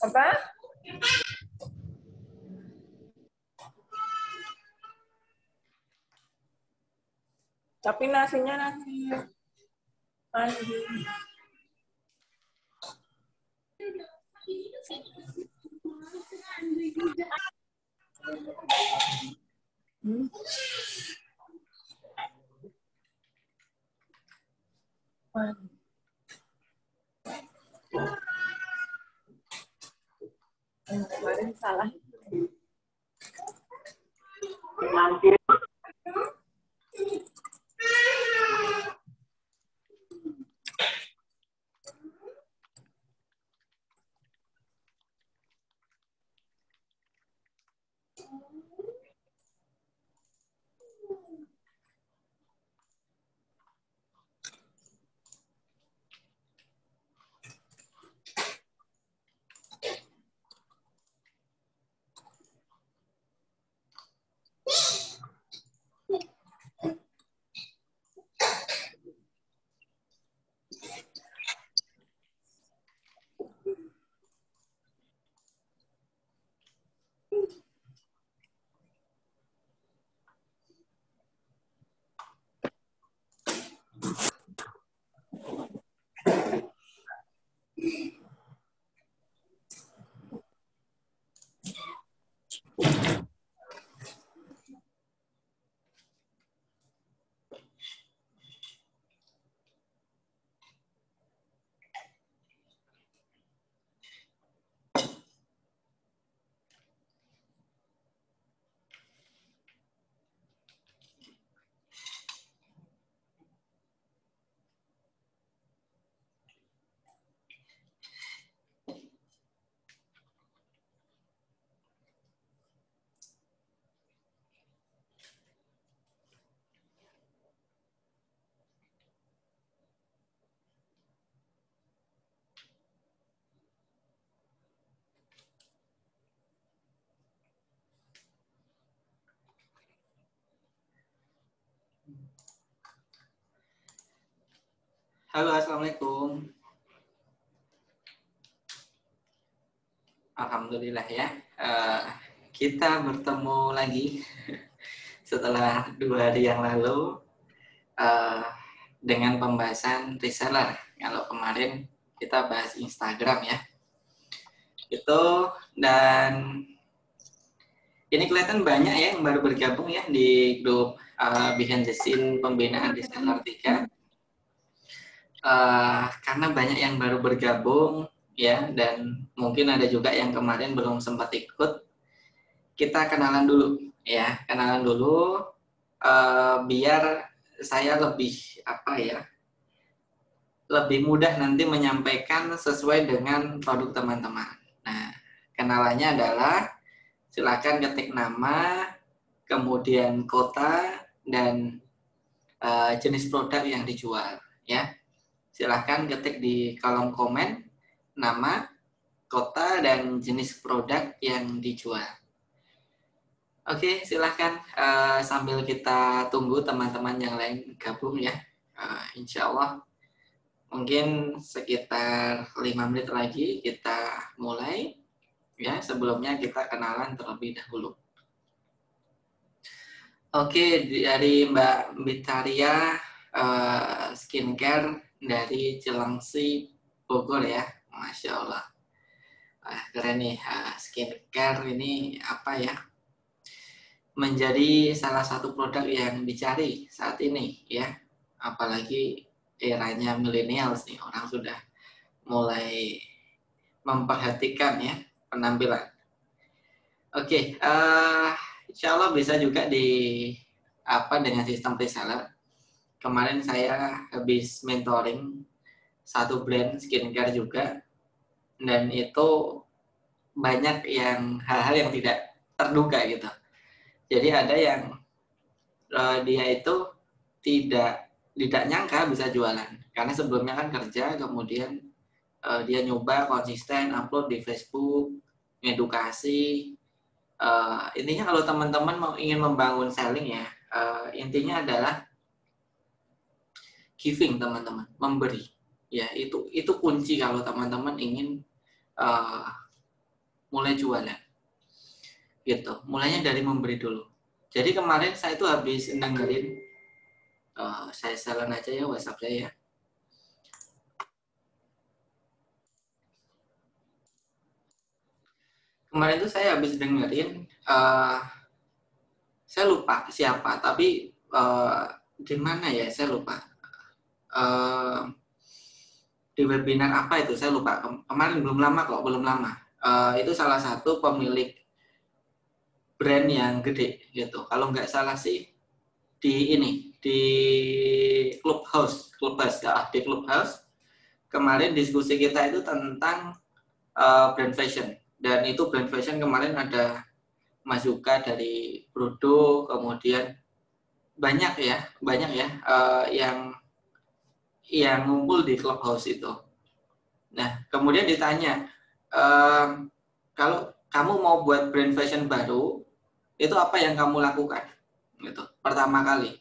Apa? Tapi nasinya nasi mandi. Hmm. Kemarin salah. Nanti. Halo, Assalamualaikum. Alhamdulillah ya. Kita bertemu lagi setelah 2 hari yang lalu dengan pembahasan reseller. Kalau kemarin kita bahas Instagram ya. Itu, dan ini kelihatan banyak ya yang baru bergabung ya di grup Behind the Scene Pembinaan Reseller 3. Karena banyak yang baru bergabung ya, dan mungkin ada juga yang kemarin belum sempat ikut. Kita kenalan dulu ya, biar saya lebih mudah nanti menyampaikan sesuai dengan produk teman-teman. Nah, kenalannya adalah silakan ketik nama, kemudian kota, dan jenis produk yang dijual ya. Silahkan ketik di kolom komen nama, kota, dan jenis produk yang dijual. Oke, silahkan sambil kita tunggu teman-teman yang lain gabung ya. Insya Allah mungkin sekitar 5 menit lagi kita mulai ya. Sebelumnya kita kenalan terlebih dahulu. Oke, dari Mbak Bitaria Skincare dari Cilengsi, Bogor ya. Masya Allah. Keren nih, skincare ini apa ya? Menjadi salah satu produk yang dicari saat ini ya. Apalagi eranya millennials nih, orang sudah mulai memperhatikan ya penampilan. Oke, insya Allah bisa juga dengan sistem reseller. Kemarin saya habis mentoring satu brand skincare juga, dan itu banyak yang hal-hal yang tidak terduga gitu. Jadi ada yang dia itu tidak nyangka bisa jualan, karena sebelumnya kan kerja, kemudian dia nyoba konsisten upload di Facebook, edukasi. Intinya kalau teman-teman ingin membangun selling ya, intinya adalah giving, teman-teman, memberi Ya, itu kunci kalau teman-teman ingin mulai jualan. Gitu. Mulainya dari memberi dulu. Jadi kemarin saya itu habis dengerin, saya saran aja ya WhatsApp saya ya. Kemarin itu saya habis dengerin, saya lupa siapa, tapi di mana ya, saya lupa. Di webinar apa itu, saya lupa. Kemarin belum lama kok, belum lama. Itu salah satu pemilik brand yang gede gitu. Kalau nggak salah sih di Clubhouse di Clubhouse. Kemarin diskusi kita itu tentang brand fashion, dan itu brand fashion kemarin ada Mas Yuka dari Brodo, kemudian banyak ya yang ngumpul di Clubhouse itu. Nah, kemudian ditanya, kalau kamu mau buat brand fashion baru, itu apa yang kamu lakukan? Gitu, pertama kali.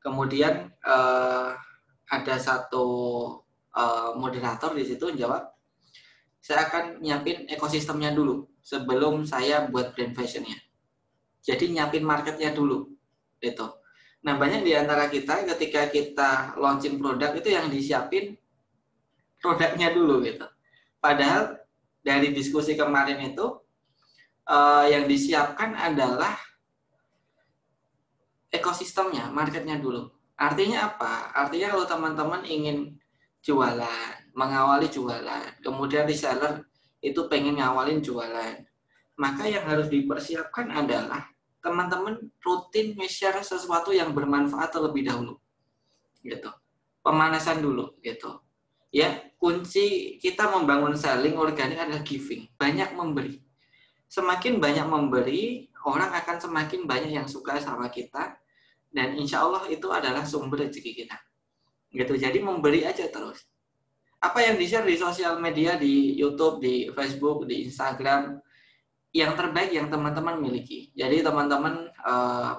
Kemudian ada satu moderator di situ jawab, saya akan nyiapin ekosistemnya dulu sebelum saya buat brand fashionnya. Jadi nyiapin marketnya dulu, gitu. Nah, banyak di antara kita ketika kita launching produk itu yang disiapin produknya dulu, gitu. Padahal dari diskusi kemarin itu yang disiapkan adalah ekosistemnya, marketnya dulu. Artinya apa? Artinya kalau teman-teman ingin jualan, mengawali jualan, kemudian reseller itu pengen ngawalin jualan, maka yang harus dipersiapkan adalah teman-teman rutin share sesuatu yang bermanfaat terlebih dahulu, gitu. Pemanasan dulu, gitu. Ya, kunci kita membangun selling organik adalah giving, banyak memberi. Semakin banyak memberi, orang akan semakin banyak yang suka sama kita, dan insya Allah itu adalah sumber rezeki kita. Gitu. Jadi memberi aja terus. Apa yang di-share di sosial media, di YouTube, di Facebook, di Instagram, yang terbaik yang teman-teman miliki. Jadi teman-teman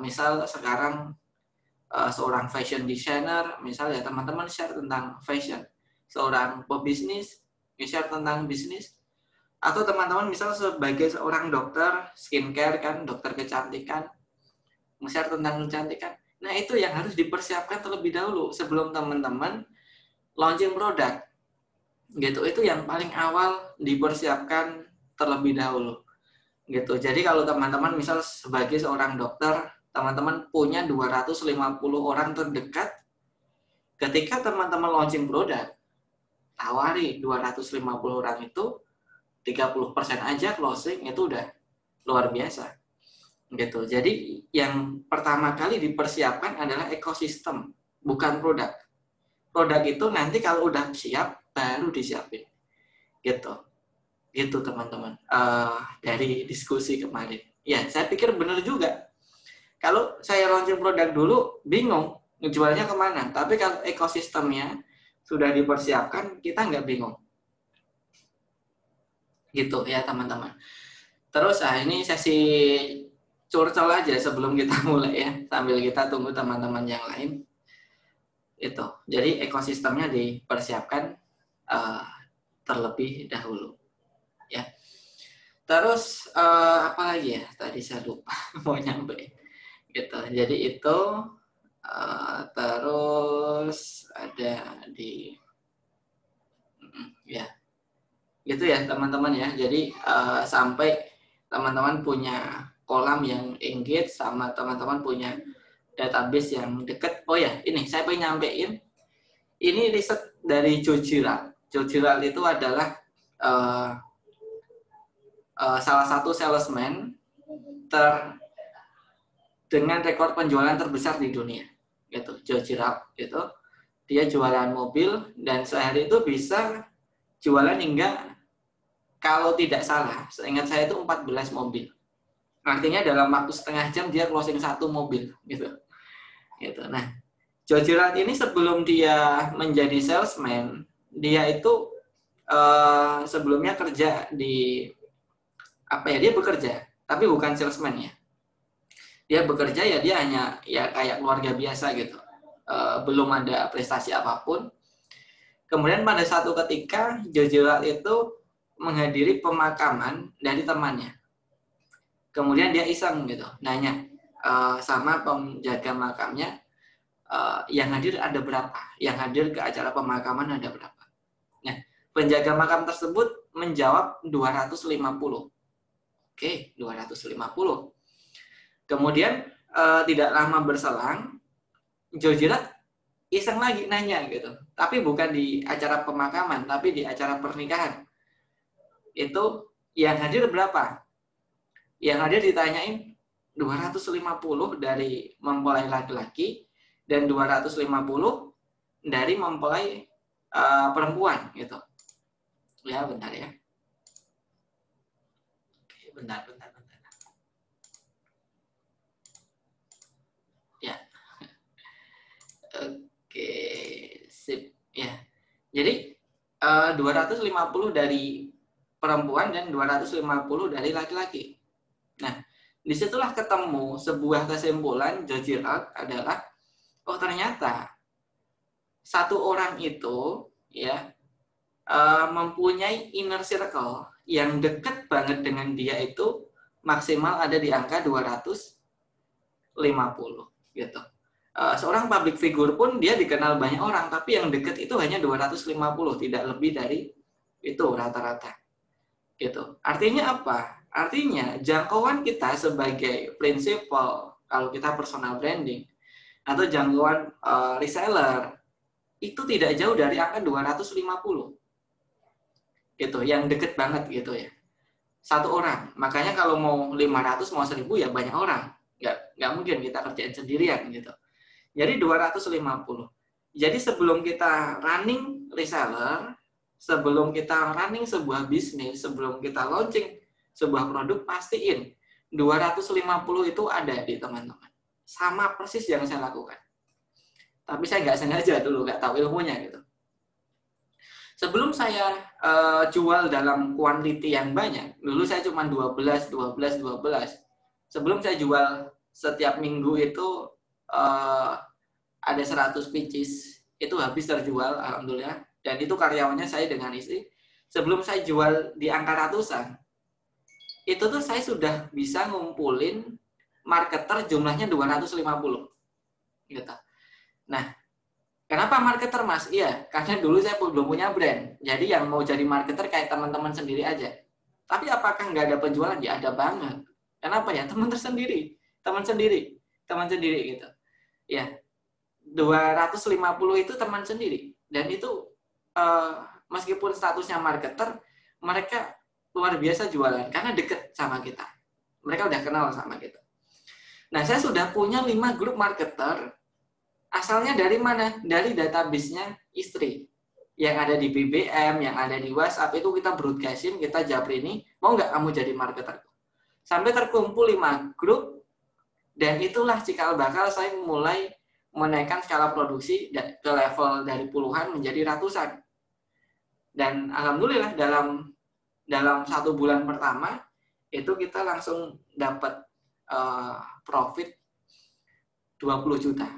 misal sekarang seorang fashion designer, misal ya teman-teman share tentang fashion. Seorang pebisnis, share tentang bisnis. Atau teman-teman misal sebagai seorang dokter skincare kan, dokter kecantikan, share tentang kecantikan. Nah, itu yang harus dipersiapkan terlebih dahulu sebelum teman-teman launching produk. Gitu. Itu yang paling awal dipersiapkan terlebih dahulu. Gitu. Jadi kalau teman-teman misal sebagai seorang dokter, teman-teman punya 250 orang terdekat, ketika teman-teman launching produk, tawari 250 orang itu 30% aja closing, itu udah luar biasa. Gitu. Jadi yang pertama kali dipersiapkan adalah ekosistem, bukan produk. Produk itu nanti kalau udah siap baru disiapin. Gitu. Gitu teman-teman. Dari diskusi kemarin. Ya, saya pikir benar juga. Kalau saya launching produk dulu bingung ngejualnya kemana. Tapi kalau ekosistemnya sudah dipersiapkan, kita nggak bingung. Gitu ya teman-teman. Terus ini sesi curcol aja sebelum kita mulai ya, sambil kita tunggu teman-teman yang lain. Itu. Jadi ekosistemnya dipersiapkan terlebih dahulu. Ya. Terus apa lagi ya? Tadi saya lupa mau nyampe. Gitu. Jadi itu terus ada di ya. Gitu ya teman-teman ya. Jadi sampai teman-teman punya kolam yang engage sama teman-teman punya database yang dekat. Oh ya, ini saya pengen nyampein. Ini riset dari Joe Girard. Joe Girard itu adalah salah satu salesman dengan rekor penjualan terbesar di dunia. Gitu, Joe Girard gitu. Dia jualan mobil dan sehari itu bisa jualan hingga, kalau tidak salah, seingat saya itu 14 mobil. Artinya dalam waktu setengah jam dia closing 1 mobil, gitu. Gitu. Nah, Joe Girard ini sebelum dia menjadi salesman, dia itu sebelumnya kerja di dia bekerja, tapi bukan salesman ya. Dia bekerja ya dia hanya ya kayak keluarga biasa gitu. Belum ada prestasi apapun. Kemudian pada satu ketika Jojo itu menghadiri pemakaman dari temannya. Kemudian dia iseng gitu, nanya sama penjaga makamnya, yang hadir ada berapa? Yang hadir ke acara pemakaman ada berapa? Nah, penjaga makam tersebut menjawab 250. Oke, 250. Kemudian tidak lama berselang, Jojirat iseng lagi nanya gitu. Tapi bukan di acara pemakaman, tapi di acara pernikahan. Itu yang hadir berapa? Yang hadir ditanyain 250 dari mempelai laki-laki dan 250 dari mempelai perempuan gitu. Ya, bentar ya. Oke, bentar. Ya. Oke, sip. Ya. Jadi 250 dari perempuan dan 250 dari laki-laki. Nah, disitulah ketemu sebuah kesimpulan Jojirat adalah, oh ternyata satu orang itu ya mempunyai inner circle yang dekat banget dengan dia itu maksimal ada di angka 250 gitu. Seorang public figure pun dia dikenal banyak orang, tapi yang dekat itu hanya 250, tidak lebih dari itu rata-rata. Gitu. Artinya apa? Artinya jangkauan kita sebagai prinsipal, kalau kita personal branding atau jangkauan reseller itu tidak jauh dari angka 250. Gitu, yang deket banget gitu ya. Satu orang. Makanya kalau mau 500 mau 1000 ya banyak orang. Nggak mungkin kita kerjain sendirian gitu. Jadi 250. Jadi sebelum kita running reseller, sebelum kita running sebuah bisnis, sebelum kita launching sebuah produk, pastiin 250 itu ada di teman-teman. Sama persis yang saya lakukan. Tapi saya nggak sengaja dulu, nggak tahu ilmunya gitu. Sebelum saya jual dalam kuantiti yang banyak, dulu saya cuma 12. Sebelum saya jual setiap minggu itu ada 100 pieces, itu habis terjual, alhamdulillah. Dan itu karyawannya saya dengan istri. Sebelum saya jual di angka ratusan, itu tuh saya sudah bisa ngumpulin marketer jumlahnya 250. Gitu. Nah, kenapa marketer, Mas? Iya, karena dulu saya belum punya brand. Jadi yang mau jadi marketer kayak teman-teman sendiri aja. Tapi apakah nggak ada penjualan? Ya ada banget. Kenapa ya? Teman sendiri gitu. Ya, 250 itu teman sendiri. Dan itu meskipun statusnya marketer, mereka luar biasa jualan karena deket sama kita. Mereka udah kenal sama kita. Nah, saya sudah punya 5 grup marketer. Asalnya dari mana? Dari database-nya istri. Yang ada di BBM, yang ada di WhatsApp, itu kita broadcast-in, kita japrini, mau nggak kamu jadi marketer? Sampai terkumpul 5 grup, dan itulah cikal bakal saya mulai menaikkan skala produksi ke level dari puluhan menjadi ratusan. Dan alhamdulillah dalam 1 bulan pertama, itu kita langsung dapat profit 20 juta.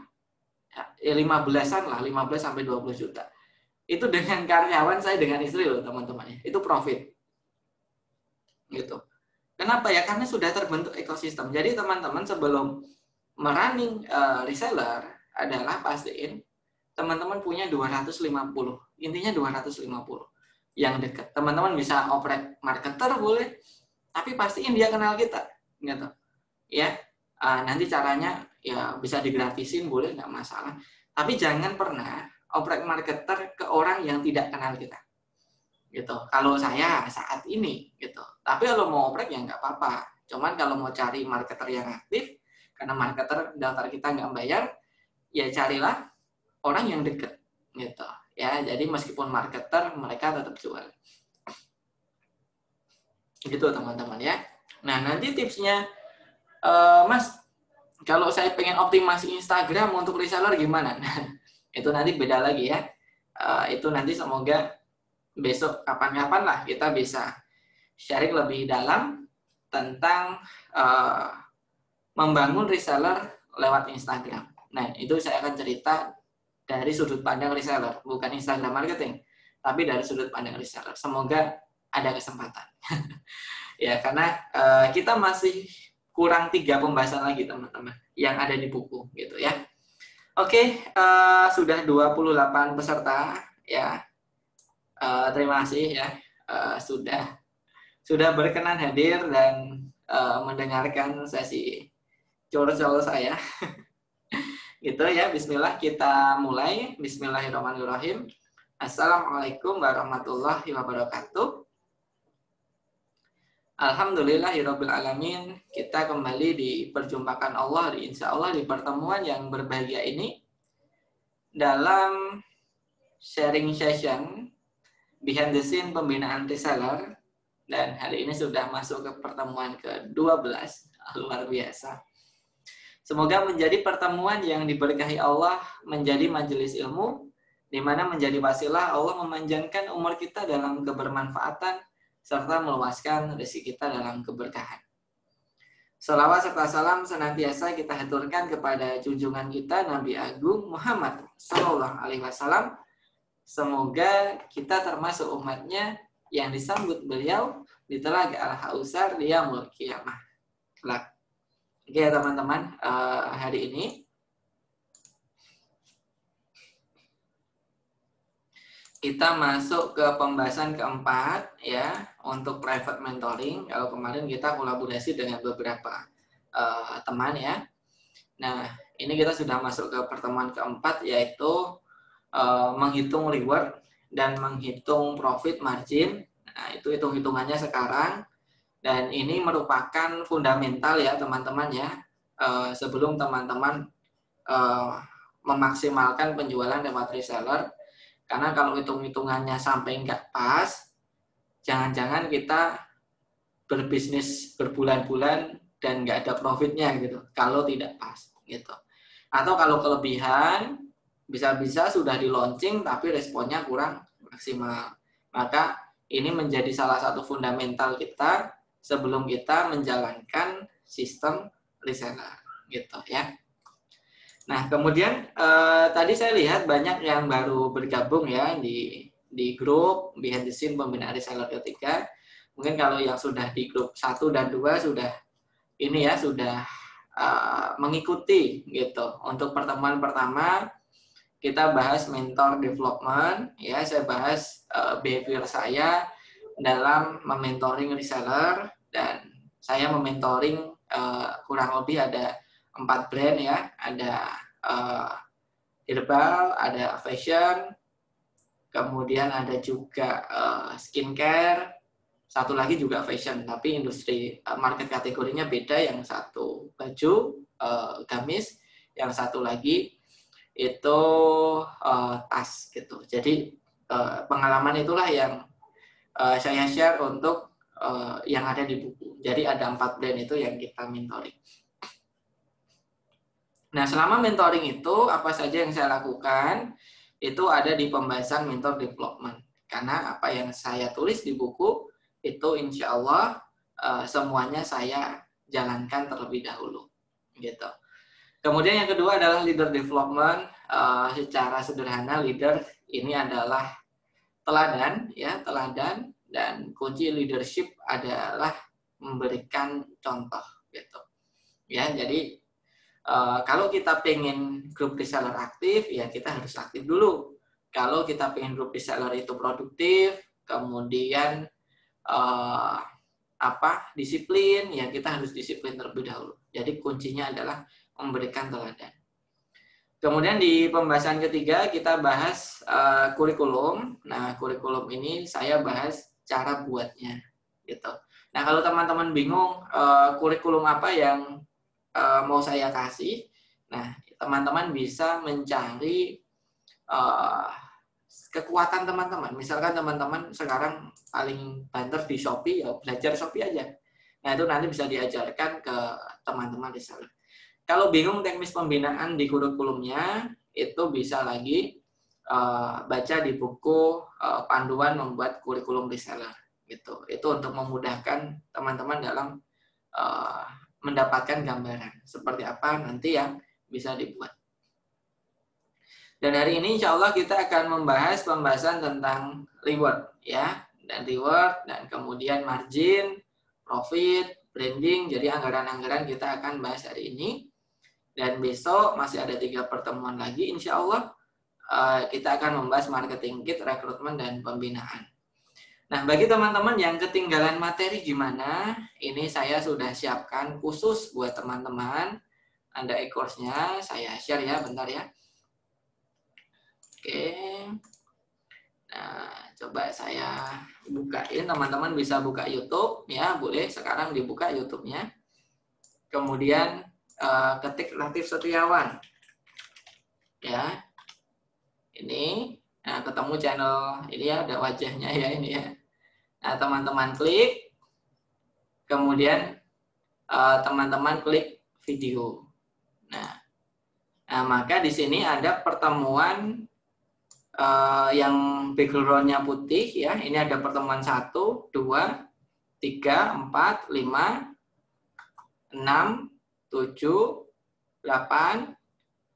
Ya 15-an lah, 15 sampai 20 juta. Itu dengan karyawan saya, dengan istri loh teman-teman. Itu profit. Gitu. Kenapa ya? Karena sudah terbentuk ekosistem. Jadi teman-teman sebelum merunning reseller adalah pastiin teman-teman punya 250. Intinya 250 yang dekat. Teman-teman bisa operate marketer boleh, tapi pastiin dia kenal kita. Gitu. Ya. Nanti caranya ya bisa digratisin boleh, nggak masalah. Tapi jangan pernah oprek marketer ke orang yang tidak kenal kita. Gitu. Kalau saya saat ini gitu. Tapi kalau mau oprek ya nggak apa-apa. Cuman kalau mau cari marketer yang aktif, karena marketer daftar kita nggak bayar, ya carilah orang yang deket. Gitu. Ya, jadi meskipun marketer, mereka tetap jual. Gitu teman-teman ya. Nah, nanti tipsnya Mas, kalau saya pengen optimasi Instagram untuk reseller gimana? Nah, itu nanti beda lagi ya. Itu nanti semoga besok kapan-kapan lah kita bisa sharing lebih dalam tentang membangun reseller lewat Instagram. Nah, itu saya akan cerita dari sudut pandang reseller, bukan Instagram marketing, tapi dari sudut pandang reseller. Semoga ada kesempatan. Ya, karena kita masih kurang 3 pembahasan lagi teman-teman yang ada di buku gitu ya. Oke, sudah 28 peserta ya. Terima kasih ya, sudah berkenan hadir dan mendengarkan sesi curcol saya. Gitu ya, bismillah kita mulai. Bismillahirrahmanirrahim. Assalamualaikum warahmatullahi wabarakatuh. Alhamdulillahirabbil alamin. Kita kembali diperjumpakan Allah insya Allah di pertemuan yang berbahagia ini dalam sharing session behind the scene pembinaan reseller, dan hari ini sudah masuk ke pertemuan ke-12. Luar biasa. Semoga menjadi pertemuan yang diberkahi Allah, menjadi majelis ilmu di mana menjadi wasilah Allah memanjangkan umur kita dalam kebermanfaatan serta meluaskan rezeki kita dalam keberkahan. Salawat serta salam senantiasa kita haturkan kepada junjungan kita Nabi Agung Muhammad Sallallahu Alaihi Wasallam. Semoga kita termasuk umatnya yang disambut beliau di telaga Al-Kausar di yaumul qiyamah. Oke teman-teman, hari ini kita masuk ke pembahasan keempat ya untuk private mentoring. Kalau kemarin kita kolaborasi dengan beberapa teman ya. Nah, ini kita sudah masuk ke pertemuan keempat, yaitu menghitung reward dan menghitung profit margin. Nah, itu hitung-hitungannya sekarang, dan ini merupakan fundamental ya teman-teman ya, sebelum teman-teman memaksimalkan penjualan lewat reseller. Karena kalau hitung-hitungannya sampai nggak pas, jangan-jangan kita berbisnis berbulan-bulan dan nggak ada profitnya gitu, kalau tidak pas gitu. Atau kalau kelebihan, bisa-bisa sudah di launching tapi responnya kurang maksimal. Maka ini menjadi salah satu fundamental kita sebelum kita menjalankan sistem reseller gitu ya. Nah, kemudian tadi saya lihat banyak yang baru bergabung ya di grup behind the scene pembinaan reseller ketiga. Mungkin kalau yang sudah di grup 1 dan 2 sudah ini ya, sudah mengikuti gitu. Untuk pertemuan pertama kita bahas mentor development ya, saya bahas behavior saya dalam mementoring reseller, dan saya mementoring kurang lebih ada 4 brand ya, ada herbal, ada fashion, kemudian ada juga skincare, satu lagi juga fashion, tapi industri market kategorinya beda, yang satu baju, gamis, yang satu lagi itu tas gitu. Jadi pengalaman itulah yang saya share untuk yang ada di buku. Jadi ada 4 brand itu yang kita mentoring. Nah, selama mentoring itu, apa saja yang saya lakukan, itu ada di pembahasan mentor development. Karena apa yang saya tulis di buku, itu insya Allah semuanya saya jalankan terlebih dahulu. Gitu. Kemudian yang kedua adalah leader development. Secara sederhana, leader ini adalah teladan, ya, teladan, dan kunci leadership adalah memberikan contoh. Gitu. Ya, jadi kalau kita pengen grup reseller aktif, ya kita harus aktif dulu. Kalau kita pengen grup reseller itu produktif, kemudian disiplin, ya kita harus disiplin terlebih dahulu. Jadi kuncinya adalah memberikan teladan. Kemudian di pembahasan ketiga kita bahas kurikulum. Nah, kurikulum ini saya bahas cara buatnya, gitu. Nah, kalau teman-teman bingung kurikulum apa yang mau saya kasih, nah teman-teman bisa mencari kekuatan teman-teman. Misalkan teman-teman sekarang paling banter di Shopee, ya belajar Shopee aja. Nah, itu nanti bisa diajarkan ke teman-teman di sana. Kalau bingung teknis pembinaan di kurikulumnya, itu bisa lagi baca di buku panduan membuat kurikulum reseller gitu. Itu untuk memudahkan teman-teman dalam mendapatkan gambaran seperti apa nanti yang bisa dibuat. Dan hari ini insya Allah kita akan membahas pembahasan tentang reward ya, dan reward dan kemudian margin, profit, branding. Jadi anggaran-anggaran kita akan bahas hari ini. Dan besok masih ada 3 pertemuan lagi insya Allah kita akan membahas marketing kit, rekrutmen dan pembinaan. Nah, bagi teman-teman yang ketinggalan materi gimana, ini saya sudah siapkan khusus buat teman-teman. Ada e-course-nya, saya share ya, bentar ya. Oke, nah coba saya bukain, teman-teman bisa buka YouTube ya, boleh sekarang dibuka YouTube-nya. Kemudian ketik Latif Setiawan, ya, ini, nah ketemu channel ini ya, ada wajahnya ya ini ya. Nah teman-teman klik, kemudian teman-teman klik video. Nah maka di sini ada pertemuan yang background-nya putih ya. Ini ada pertemuan 1, 2, 3, 4, 5, 6, 7, 8,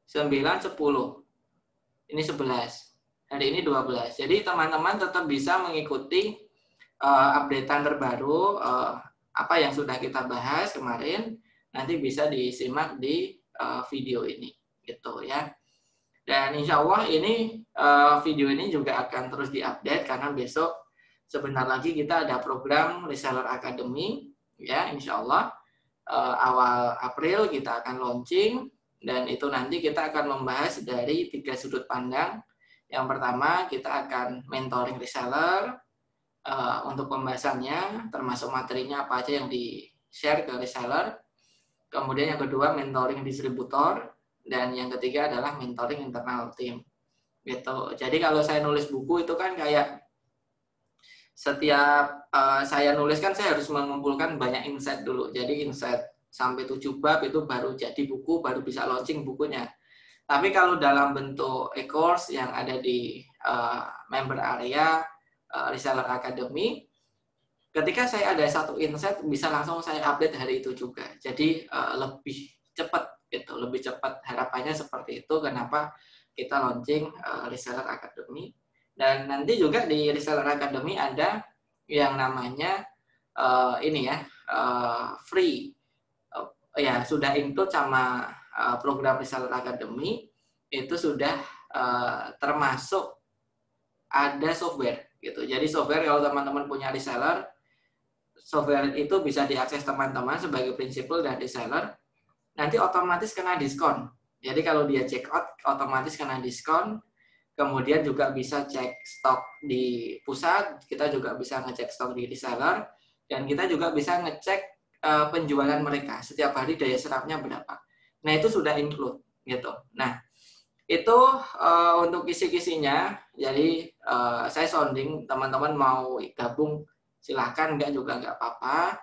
9, 10. Ini 11. Hari ini 12. Jadi teman-teman tetap bisa mengikuti updatean terbaru apa yang sudah kita bahas kemarin. Nanti bisa disimak di video ini gitu ya. Dan insya Allah ini video ini juga akan terus diupdate karena besok sebentar lagi kita ada program Reseller Academy ya, insya Allah awal April kita akan launching, dan itu nanti kita akan membahas dari 3 sudut pandang. Yang pertama kita akan mentoring reseller untuk pembahasannya, termasuk materinya apa aja yang di-share ke reseller. Kemudian yang kedua mentoring distributor. Dan yang ketiga adalah mentoring internal team. Gitu. Jadi kalau saya nulis buku itu kan kayak setiap saya nulis kan saya harus mengumpulkan banyak insight dulu. Jadi insight sampai 7 bab itu baru jadi buku, baru bisa launching bukunya. Tapi kalau dalam bentuk e-course yang ada di member area Reseller Academy, ketika saya ada satu insight bisa langsung saya update hari itu juga. Jadi lebih cepat gitu, lebih cepat, harapannya seperti itu. Kenapa kita launching Reseller Academy. Dan nanti juga di Reseller Academy ada yang namanya ini ya, free ya, sudah include sama program Reseller Academy. Itu sudah termasuk ada software gitu. Jadi software, kalau teman-teman punya reseller, software itu bisa diakses teman-teman sebagai prinsipal dan reseller. Nanti otomatis kena diskon. Jadi kalau dia check out, otomatis kena diskon. Kemudian juga bisa cek stok di pusat, kita juga bisa ngecek stok di reseller, dan kita juga bisa ngecek penjualan mereka setiap hari, daya serapnya berapa. Nah itu sudah include gitu. Nah itu untuk kisi-kisinya. Jadi saya sounding, teman-teman mau gabung silahkan, enggak juga enggak apa-apa.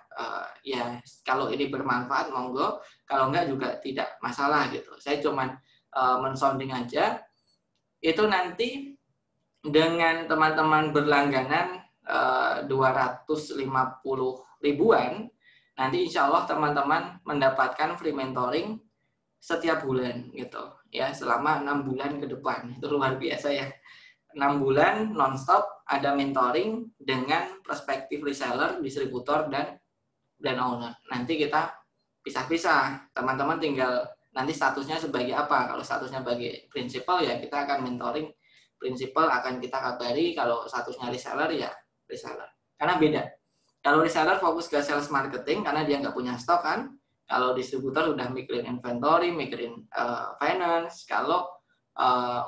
Ya kalau ini bermanfaat monggo, kalau enggak juga tidak masalah gitu. Saya cuman mensounding aja. Itu nanti dengan teman-teman berlangganan 250 ribuan, nanti insya Allah teman-teman mendapatkan free mentoring setiap bulan gitu ya, selama 6 bulan ke depan. Itu luar biasa ya. 6 bulan non-stop ada mentoring dengan perspektif reseller, distributor, dan brand owner. Nanti kita pisah-pisah. Teman-teman tinggal nanti statusnya sebagai apa. Kalau statusnya sebagai principal ya kita akan mentoring principal, akan kita kabari. Kalau statusnya reseller ya reseller. Karena beda. Kalau reseller fokus ke sales marketing karena dia nggak punya stok kan. Kalau distributor udah mikirin inventory, mikirin finance. Kalau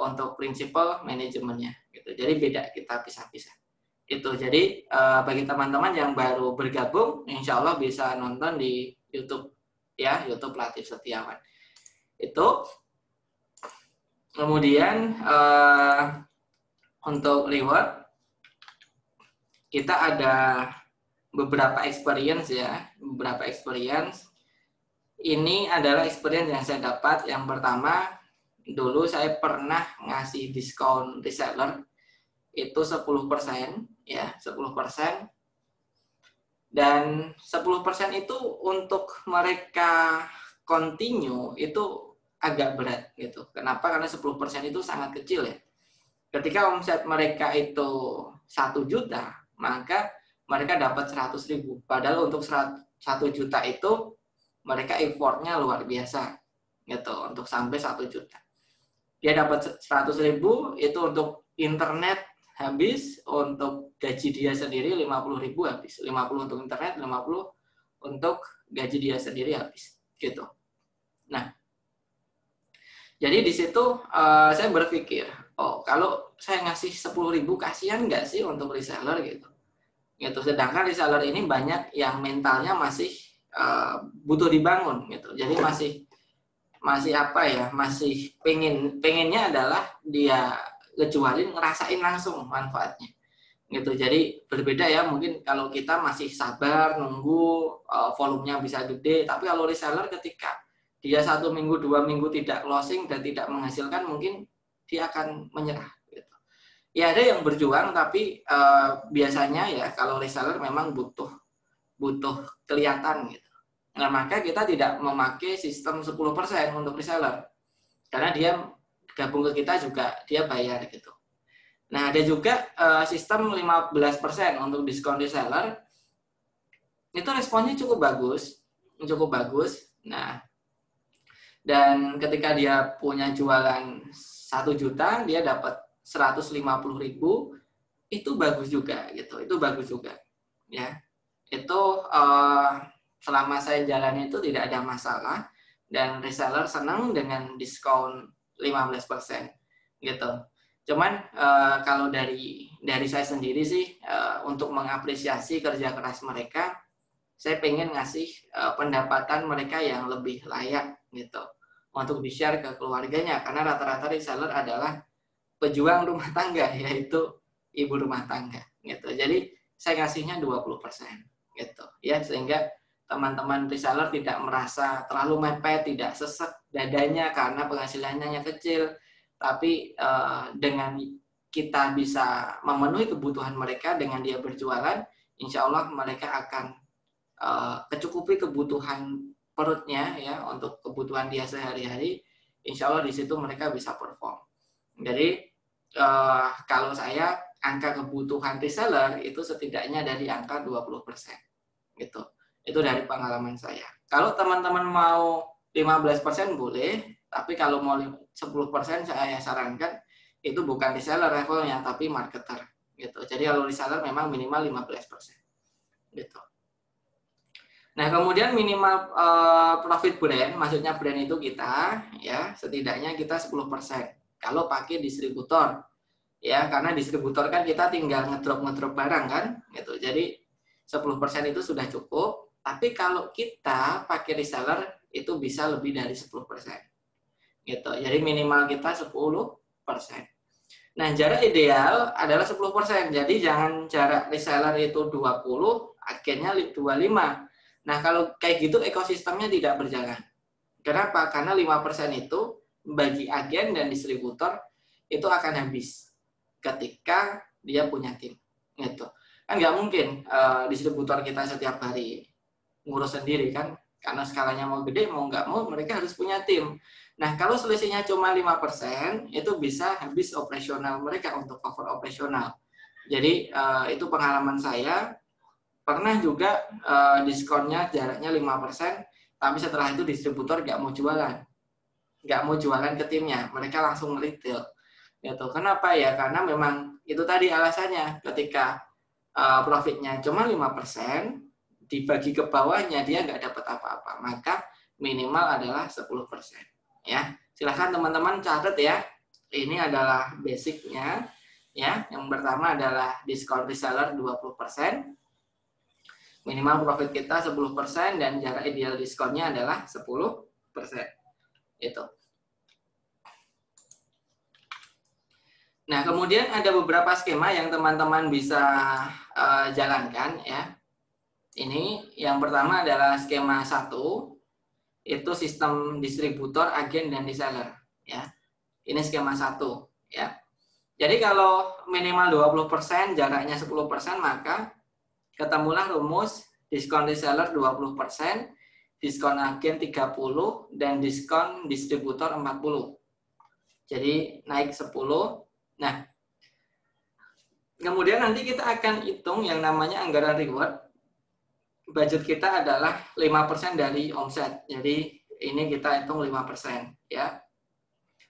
untuk principal manajemennya gitu. Jadi beda, kita pisah-pisah. Itu. Jadi bagi teman-teman yang baru bergabung, insya Allah bisa nonton di YouTube ya, YouTube Latif Setiawan. Itu. Kemudian untuk reward kita ada beberapa experience ya, beberapa experience. Ini adalah experience yang saya dapat. Yang pertama, dulu saya pernah ngasih diskon reseller itu 10% ya, 10%. Dan 10% itu untuk mereka continue itu agak berat gitu. Kenapa? Karena 10% itu sangat kecil ya. Ketika omset mereka itu 1 juta, maka mereka dapat 100.000. Padahal untuk 1 juta itu mereka effortnya luar biasa gitu untuk sampai 1 juta. Dia dapat 100.000 itu untuk internet habis, untuk gaji dia sendiri 50.000 habis. 50 untuk internet, 50 untuk gaji dia sendiri habis gitu. Nah, jadi di situ saya berpikir, oh kalau saya ngasih 10.000 kasihan nggak sih untuk reseller gitu. Gitu. Sedangkan reseller ini banyak yang mentalnya masih butuh dibangun gitu. Jadi masih apa ya, masih pengennya adalah dia ngejualin, ngerasain langsung manfaatnya gitu. Jadi berbeda ya, mungkin kalau kita masih sabar nunggu volumenya bisa gede, tapi kalau reseller ketika dia 1 minggu 2 minggu tidak closing dan tidak menghasilkan, mungkin dia akan menyerah gitu. Ya ada yang berjuang, tapi biasanya ya kalau reseller memang butuh kelihatan gitu. Nah, maka kita tidak memakai sistem 10% untuk reseller. Karena dia gabung ke kita juga dia bayar gitu. Nah, ada juga sistem 15% untuk diskon reseller. Itu responnya cukup bagus. Nah, dan ketika dia punya jualan 1 juta, dia dapat 150.000, itu bagus juga gitu. Itu bagus juga. Ya. Itu selama saya jalan itu tidak ada masalah dan reseller senang dengan diskon 15% gitu. Cuman kalau dari saya sendiri sih untuk mengapresiasi kerja keras mereka, saya pengen ngasih pendapatan mereka yang lebih layak gitu untuk di-share ke keluarganya, karena rata-rata reseller adalah pejuang rumah tangga, yaitu ibu rumah tangga gitu. Jadi saya ngasihnya 20% gitu ya, sehingga teman-teman reseller tidak merasa terlalu mepet, tidak sesek dadanya karena penghasilannya kecil, tapi dengan kita bisa memenuhi kebutuhan mereka dengan dia berjualan, insya Allah mereka akan kecukupi kebutuhan perutnya ya, untuk kebutuhan dia sehari-hari. Insya Allah di situ mereka bisa perform. Jadi kalau saya, angka kebutuhan reseller itu setidaknya dari angka 20% gitu. Itu dari pengalaman saya. Kalau teman-teman mau 15% boleh, tapi kalau mau 10% saya sarankan itu bukan reseller levelnya, tapi marketer gitu. Jadi kalau reseller memang minimal 15% gitu. Nah, kemudian minimal profit brand, maksudnya brand itu kita ya, setidaknya kita 10% kalau pakai distributor. Ya, karena distributor kan kita tinggal ngedrop barang kan gitu. Jadi 10% itu sudah cukup. Tapi kalau kita pakai reseller itu bisa lebih dari 10%. Gitu. Jadi minimal kita 10%. Nah, jarak ideal adalah 10%. Jadi jangan jarak reseller itu 20, agennya 25. Nah, kalau kayak gitu ekosistemnya tidak berjalan. Kenapa? Karena 5% itu bagi agen dan distributor itu akan habis ketika dia punya tim. Gitu. Kan nggak mungkin distributor kita setiap hari ngurus sendiri kan, karena skalanya mau gede mau nggak mau mereka harus punya tim. Nah, kalau selisihnya cuma 5%, itu bisa habis operasional mereka untuk cover operasional. Jadi itu pengalaman saya. Pernah juga diskonnya jaraknya 5%, tapi setelah itu distributor nggak mau jualan ke timnya, mereka langsung retail. Gitu. Kenapa ya? Karena memang itu tadi alasannya, ketika profitnya cuma 5%, dibagi ke bawahnya dia nggak dapat apa-apa, maka minimal adalah 10%. Ya, silahkan teman-teman catat ya. Ini adalah basicnya. Ya, yang pertama adalah diskon reseller 20%, minimal profit kita 10%, dan jarak ideal diskonnya adalah 10%. Itu. Nah, kemudian ada beberapa skema yang teman-teman bisa jalankan ya. Ini yang pertama adalah skema 1, itu sistem distributor, agen, dan reseller ya. Ini skema 1 ya. Jadi kalau minimal 20%, jaraknya 10%, maka ketemulah rumus diskon reseller 20%, diskon agen 30, dan diskon distributor 40. Jadi naik 10. Nah, kemudian nanti kita akan hitung yang namanya anggaran reward. Budget kita adalah 5% dari omset. Jadi ini kita hitung 5%, ya.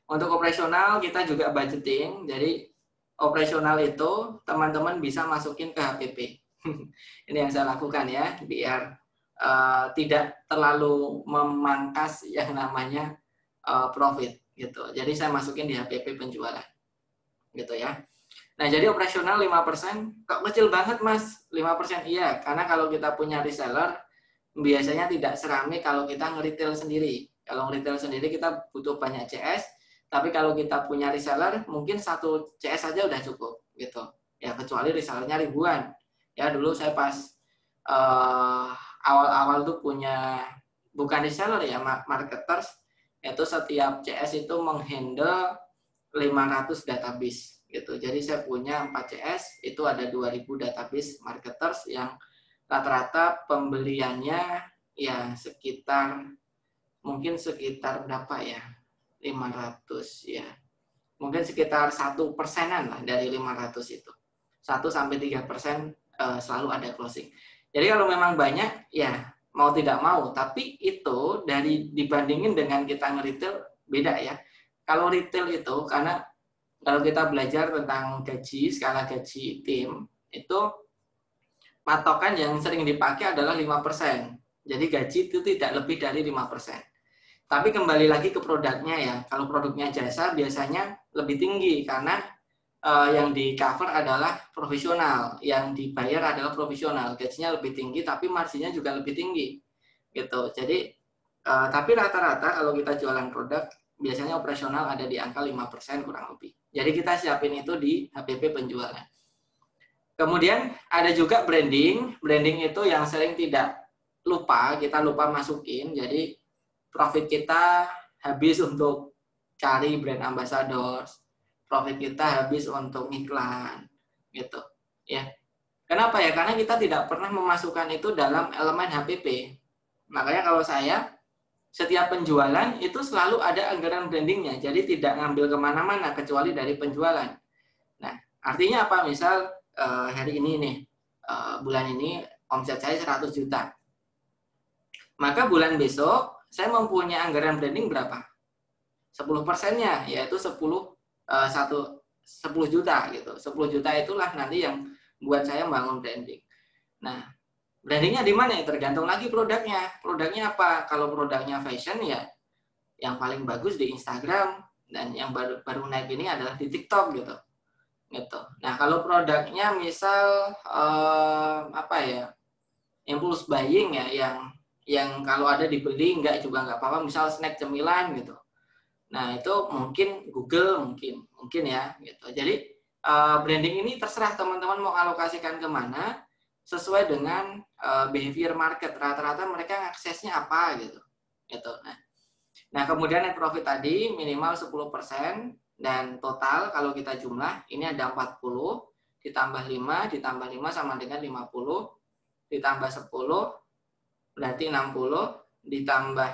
Untuk operasional kita juga budgeting. Jadi operasional itu teman-teman bisa masukin ke HPP. Ini yang saya lakukan ya, biar tidak terlalu memangkas yang namanya profit gitu. Jadi saya masukin di HPP penjualan. Gitu ya. Nah, jadi operasional 5%, kok kecil banget Mas? 5% iya, karena kalau kita punya reseller, biasanya tidak serame kalau kita nge-retail sendiri. Kalau nge-retail sendiri kita butuh banyak CS, tapi kalau kita punya reseller, mungkin 1 CS saja udah cukup, gitu. Ya, kecuali resellernya ribuan. Ya, dulu saya pas awal-awal tuh punya, bukan reseller ya, marketers, itu setiap CS itu menghandle 500 database. Gitu. Jadi saya punya 4 CS, itu ada 2000 database marketers yang rata-rata pembeliannya ya mungkin sekitar berapa ya, 500 ya, mungkin sekitar 1%-an lah dari 500 itu, 1-3% selalu ada closing. Jadi kalau memang banyak ya mau tidak mau, tapi itu dibandingin dengan kita nge-retail beda ya. Kalau retail itu, karena kalau kita belajar tentang gaji, skala gaji tim, itu patokan yang sering dipakai adalah 5%. Jadi gaji itu tidak lebih dari 5%. Tapi kembali lagi ke produknya ya. Kalau produknya jasa biasanya lebih tinggi karena yang di cover adalah profesional, yang dibayar adalah profesional. Gajinya lebih tinggi tapi marginnya juga lebih tinggi. Gitu. Jadi tapi rata-rata kalau kita jualan produk biasanya operasional ada di angka 5% kurang lebih. Jadi kita siapin itu di HPP penjualan. Kemudian ada juga branding. Branding itu yang sering kita lupa masukin. Jadi profit kita habis untuk cari brand ambassadors. Profit kita habis untuk iklan. Gitu. Ya. Kenapa ya? Karena kita tidak pernah memasukkan itu dalam elemen HPP. Makanya kalau saya setiap penjualan itu selalu ada anggaran brandingnya, jadi tidak ngambil kemana-mana kecuali dari penjualan. Nah, artinya apa? Misal hari ini nih, bulan ini omset saya 100 juta. Maka bulan besok saya mempunyai anggaran branding berapa? 10%-nya, yaitu 10 juta gitu. 10 juta itulah nanti yang buat saya membangun branding. Nah, brandingnya di mana ya? Tergantung lagi produknya. Produknya apa? Kalau produknya fashion ya yang paling bagus di Instagram, dan yang baru naik ini adalah di TikTok gitu. Gitu. Nah, kalau produknya misal apa ya? Impulse buying ya, yang kalau ada dibeli nggak apa-apa, misal snack cemilan gitu. Nah, itu mungkin Google mungkin ya gitu. Jadi branding ini terserah teman-teman mau alokasikan kemana sesuai dengan behavior market. Rata-rata mereka aksesnya apa gitu. Nah, kemudian net profit tadi minimal 10% dan total kalau kita jumlah ini ada 40 ditambah 5 sama dengan 50 ditambah 10 berarti 60 ditambah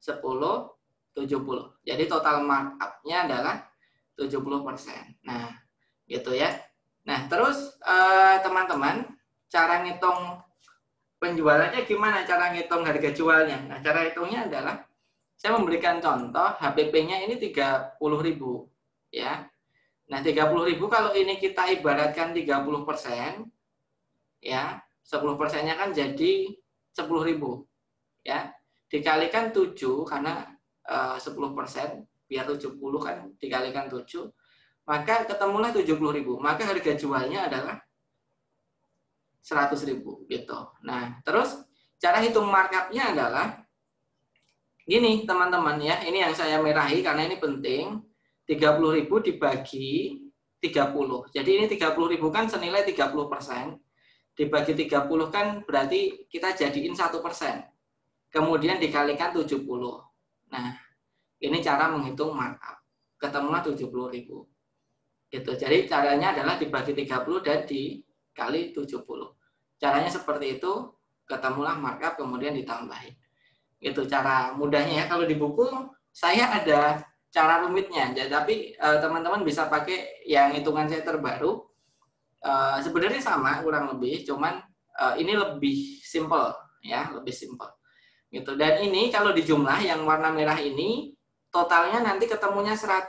10 70. Jadi total markup-nya adalah 70%. Nah, gitu ya. Nah, terus teman-teman, cara ngitung penjualannya gimana? Cara ngitung harga jualnya. Nah, cara hitungnya adalah saya memberikan contoh HPP-nya ini 30.000 ya. Nah, 30.000 kalau ini kita ibaratkan 30% ya, 10%-nya kan jadi 10.000 ya. Dikalikan 7 karena 10% biar 70 kan dikalikan 7, maka ketemulah 70.000. Maka harga jualnya adalah 100.000 gitu. Nah, terus cara hitung markup-nya adalah gini, teman-teman ya. Ini yang saya merahi karena ini penting. 30.000 dibagi 30. Jadi ini 30.000 kan senilai 30%. Dibagi 30 kan berarti kita jadiin 1%. Kemudian dikalikan 70. Nah, ini cara menghitung markup. Ketemulah 70.000. Gitu. Jadi caranya adalah dibagi 30 dan dikali 70. Caranya seperti itu, ketemulah markup kemudian ditambahin. Gitu cara mudahnya ya. Kalau di buku saya ada cara rumitnya, tapi teman-teman bisa pakai yang hitungan saya terbaru. Sebenarnya sama kurang lebih, cuman ini lebih simple ya, lebih simple. Gitu. Dan ini kalau dijumlah yang warna merah ini totalnya nanti ketemunya 100.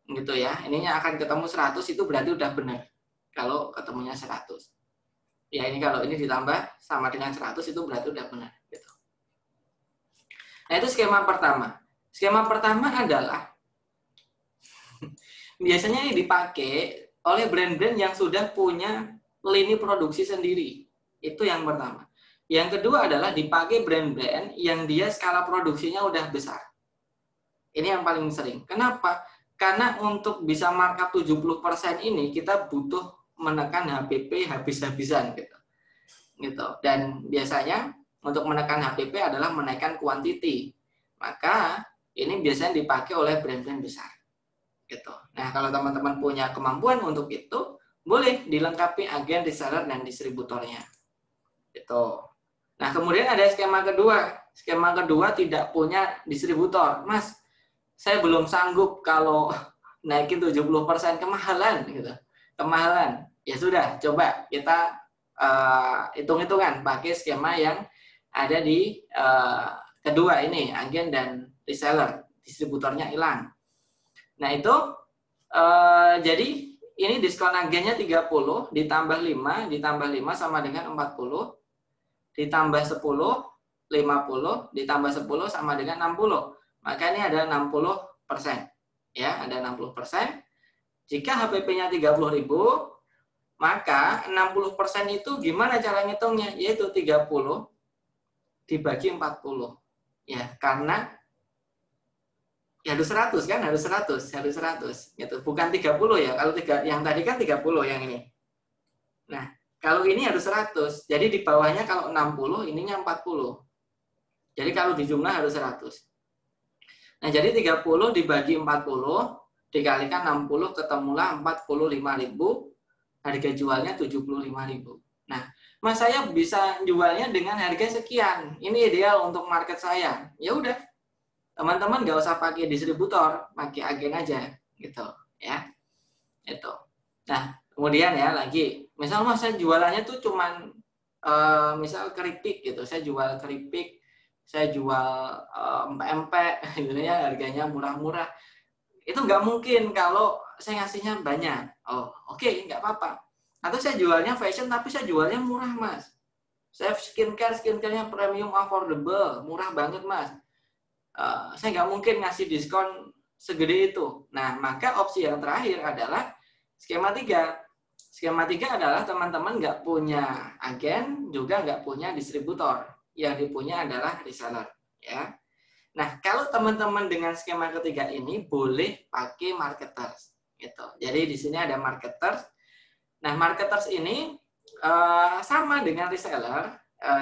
Gitu ya. Ininya akan ketemu 100, itu berarti udah benar. Kalau ketemunya 100. Ya ini kalau ini ditambah sama dengan 100 itu berarti udah benar gitu. Nah, itu skema pertama. Skema pertama adalah biasanya ini dipakai oleh brand-brand yang sudah punya lini produksi sendiri. Itu yang pertama. Yang kedua adalah dipakai brand-brand yang dia skala produksinya udah besar. Ini yang paling sering. Kenapa? Karena untuk bisa markup 70% ini kita butuh menekan HPP habis-habisan gitu. Dan biasanya untuk menekan HPP adalah menaikkan quantity. Maka ini biasanya dipakai oleh brand-brand besar. Gitu. Nah, kalau teman-teman punya kemampuan untuk itu, boleh dilengkapi agen, reseller, dan distributornya. Gitu. Nah, kemudian ada skema kedua. Skema kedua tidak punya distributor. Mas, saya belum sanggup kalau naikin 70%, kemahalan gitu. Kemahalan. Ya sudah, coba kita hitung-hitungan pakai skema yang ada di kedua ini, agen dan reseller. Distributornya hilang. Nah, itu jadi ini diskon agennya 30 ditambah 5 sama dengan 40, ditambah 10 50 ditambah 10 sama dengan 60. Maka ini ada 60%. Ya, ada 60%. Jika HPP-nya 30.000, maka 60% itu gimana cara ngitungnya? Yaitu 30 dibagi 40. Ya, karena ya harus 100 kan, harus 100 gitu. Bukan 30 ya. Kalau yang tadi kan 30 yang ini. Nah, kalau ini harus 100. Jadi di bawahnya kalau 60, ininya 40. Jadi kalau dijumlah harus 100. Nah, jadi 30 dibagi 40 dikalikan 60 ketemulah 45.000. Harga jualnya 75.000. Nah, Mas, saya bisa jualnya dengan harga sekian. Ini ideal untuk market saya. Ya udah. Teman-teman nggak usah pakai distributor, pakai agen aja gitu ya. Itu. Nah, kemudian ya lagi, misal Mas saya jualannya tuh cuman misal keripik gitu. Saya jual keripik, saya jual empek-empek gitu ya, harganya murah-murah. Itu nggak mungkin kalau saya ngasihnya banyak. Oh, oke, nggak apa-apa. Atau saya jualnya fashion tapi saya jualnya murah, Mas. Saya skincare-nya premium affordable, murah banget, Mas. Saya nggak mungkin ngasih diskon segede itu. Nah, maka opsi yang terakhir adalah skema 3. Skema 3 adalah teman-teman nggak punya agen, juga nggak punya distributor. Yang dipunya adalah reseller. Ya. Nah, kalau teman-teman dengan skema ketiga ini boleh pakai marketers. Gitu. Jadi di sini ada marketers. Nah, marketers ini sama dengan reseller.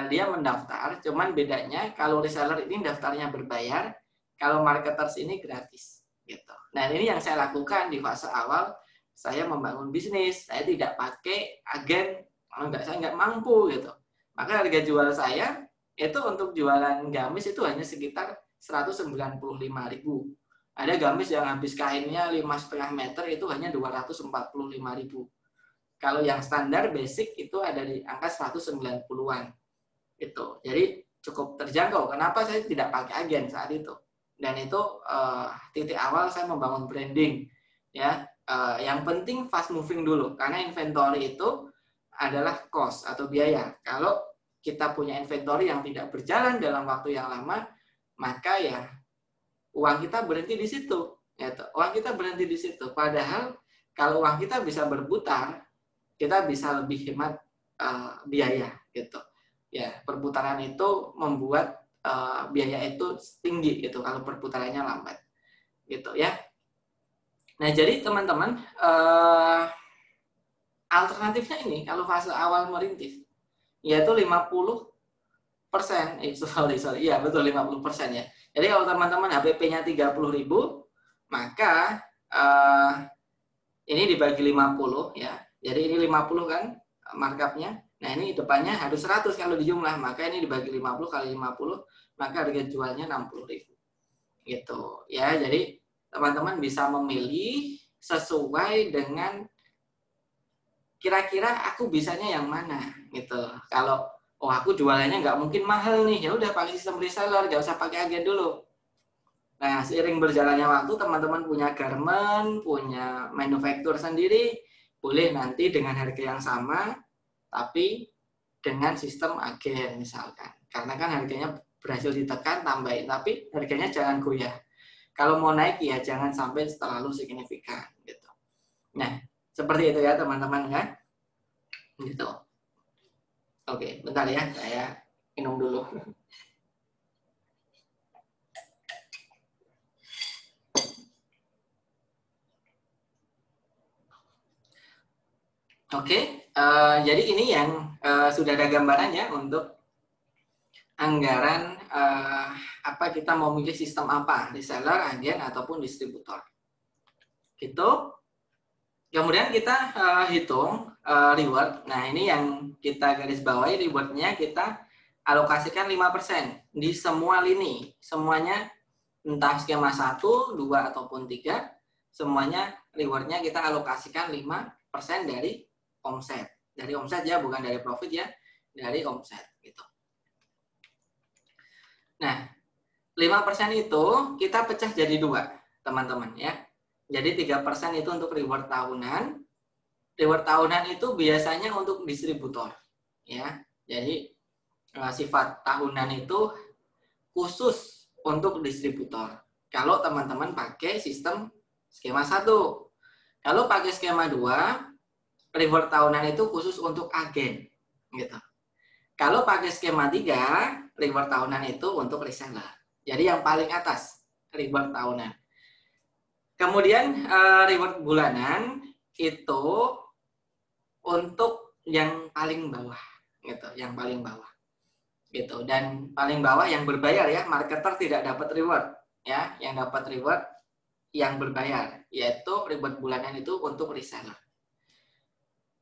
Dia mendaftar, cuman bedanya kalau reseller ini daftarnya berbayar, kalau marketers ini gratis gitu. Nah, ini yang saya lakukan di fase awal saya membangun bisnis. Saya tidak pakai agen, kalau saya nggak mampu gitu. Maka harga jual saya itu untuk jualan gamis itu hanya sekitar 195.000. Ada gamis yang habis kainnya 5,5 meter itu hanya 245.000. Kalau yang standar basic itu ada di angka 190-an. Itu. Jadi cukup terjangkau. Kenapa saya tidak pakai agen saat itu? Dan itu titik awal saya membangun branding. Ya, yang penting fast moving dulu. Karena inventory itu adalah cost atau biaya. Kalau kita punya inventory yang tidak berjalan dalam waktu yang lama, maka ya uang kita berhenti di situ. Gitu. Uang kita berhenti di situ. Padahal kalau uang kita bisa berputar, kita bisa lebih hemat biaya. Gitu. Ya, perputaran itu membuat biaya itu tinggi gitu kalau perputarannya lambat. Gitu ya. Nah, jadi teman-teman alternatifnya ini kalau fase awal merintis yaitu 50%. Iya, betul 50% ya. Jadi kalau teman-teman HPP-nya 30.000, maka ini dibagi 50 ya. Jadi ini 50 kan markupnya. Nah, ini depannya harus 100 kalau dijumlah, maka ini dibagi 50 kali 50, maka harga jualnya 60.000. Gitu. Ya, jadi teman-teman bisa memilih sesuai dengan kira-kira aku bisanya yang mana gitu. Kalau aku jualannya nggak mungkin mahal nih, ya udah pakai sistem reseller, nggak usah pakai agen dulu. Nah, seiring berjalannya waktu, teman-teman punya garment, punya manufaktur sendiri, boleh nanti dengan harga yang sama, tapi dengan sistem agen misalkan. Karena kan harganya berhasil ditekan, tambahin, tapi harganya jangan goyah. Kalau mau naik ya jangan sampai terlalu signifikan gitu. Nah, seperti itu ya teman-teman kan? Gitu. Oke, bentar ya, saya minum dulu. Oke, jadi ini yang sudah ada gambarannya untuk anggaran apa kita mau milih sistem apa, reseller, agen ataupun distributor. Gitu. Kemudian kita hitung reward. Nah, ini yang kita garis bawahi, rewardnya kita alokasikan 5% di semua lini. Semuanya entah skema 1, 2 ataupun 3, semuanya rewardnya kita alokasikan 5% dari omset. Dari omset ya, bukan dari profit ya, dari omset gitu. Nah, 5% itu kita pecah jadi 2, teman-teman ya. Jadi 3% itu untuk reward tahunan. Reward tahunan itu biasanya untuk distributor ya. Jadi sifat tahunan itu khusus untuk distributor. Kalau teman-teman pakai sistem skema 1. Kalau pakai skema 2, reward tahunan itu khusus untuk agen gitu. Kalau pakai skema 3, reward tahunan itu untuk reseller. Jadi yang paling atas reward tahunan. Kemudian reward bulanan itu untuk yang paling bawah gitu, yang paling bawah gitu. Dan paling bawah yang berbayar ya, marketer tidak dapat reward ya, yang dapat reward yang berbayar, yaitu reward bulanan itu untuk reseller.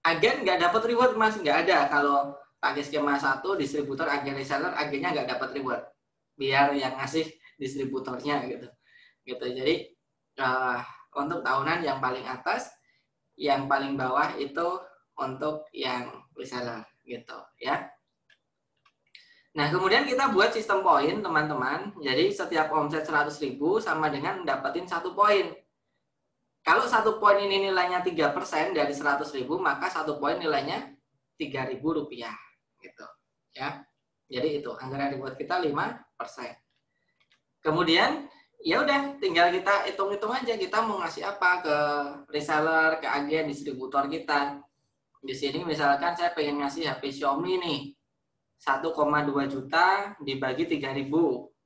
Agen nggak dapat reward Mas, nggak ada. Kalau pakai skema 1, distributor, agen, reseller, agennya nggak dapat reward, biar yang ngasih distributornya gitu. Jadi untuk tahunan yang paling atas, yang paling bawah itu untuk yang reseller gitu ya. Nah, kemudian kita buat sistem poin teman-teman. Jadi setiap omset 100.000 sama dengan dapetin 1 poin. Kalau 1 poin ini nilainya 3% dari 100.000, maka 1 poin nilainya Rp3.000 gitu ya. Jadi itu anggaran reward kita 5%. Kemudian ya udah tinggal kita hitung-hitung aja kita mau ngasih apa ke reseller, ke agen, distributor kita. Di sini misalkan saya pengen ngasih HP Xiaomi nih 1,2 juta dibagi 3.000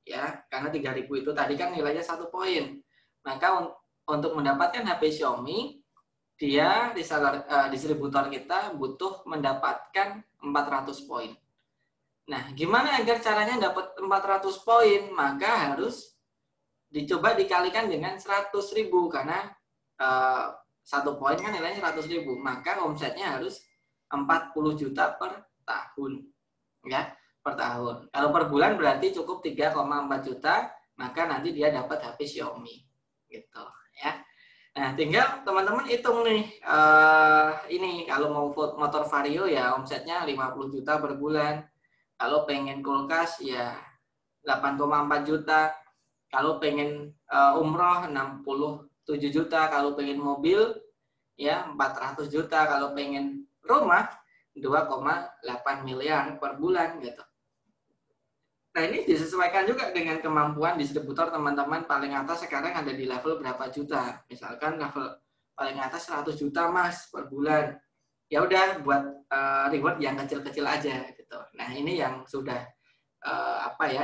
ya, karena 3.000 itu tadi kan nilainya 1 poin. Maka untuk mendapatkan HP Xiaomi, dia reseller, distributor kita butuh mendapatkan 400 poin. Nah, gimana agar caranya dapat 400 poin? Maka harus dicoba dikalikan dengan 100.000 karena 1 poin kan nilainya 100.000, maka omsetnya harus 40 juta per tahun ya, per tahun. Kalau per bulan berarti cukup 3,4 juta, maka nanti dia dapat HP Xiaomi gitu ya. Nah, tinggal teman-teman hitung nih, ini kalau mau motor Vario ya omsetnya 50 juta per bulan. Kalau pengen kulkas ya 8,4 juta. Kalau pengen umroh 67 juta, kalau pengen mobil ya 400 juta, kalau pengen rumah 2,8 miliar per bulan gitu. Nah, ini disesuaikan juga dengan kemampuan distributor teman-teman. Paling atas sekarang ada di level berapa juta. Misalkan level paling atas 100 juta Mas per bulan. Ya udah buat reward yang kecil-kecil aja gitu. Nah, ini yang sudah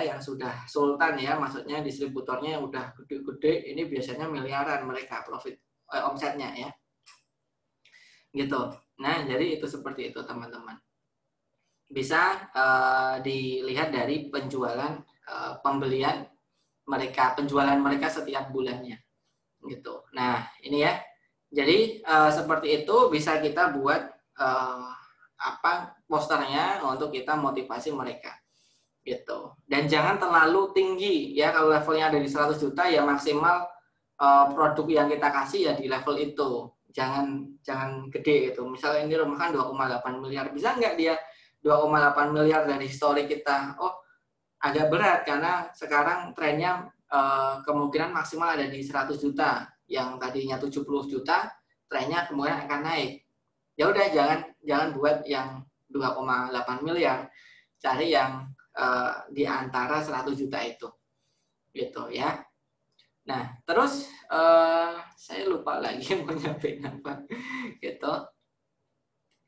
yang sudah sultan ya, maksudnya distributornya yang udah gede-gede, ini biasanya miliaran mereka profit omsetnya ya gitu. Nah, jadi itu seperti itu teman-teman, bisa dilihat dari penjualan pembelian mereka, penjualan mereka setiap bulannya gitu. Nah, ini ya, jadi seperti itu bisa kita buat posternya untuk kita motivasi mereka gitu. Dan jangan terlalu tinggi ya, kalau levelnya ada di 100 juta ya maksimal produk yang kita kasih ya di level itu. Jangan gede itu. Misalnya ini rumah kan 2,8 miliar, bisa nggak dia 2,8 miliar dari histori kita? Oh, agak berat karena sekarang trennya kemungkinan maksimal ada di 100 juta. Yang tadinya 70 juta, trennya kemudian akan naik. Ya udah, jangan buat yang 2,8 miliar. Cari yang di antara 100 juta itu. Gitu ya. Nah, terus saya lupa lagi mau nyampein apa. Gitu.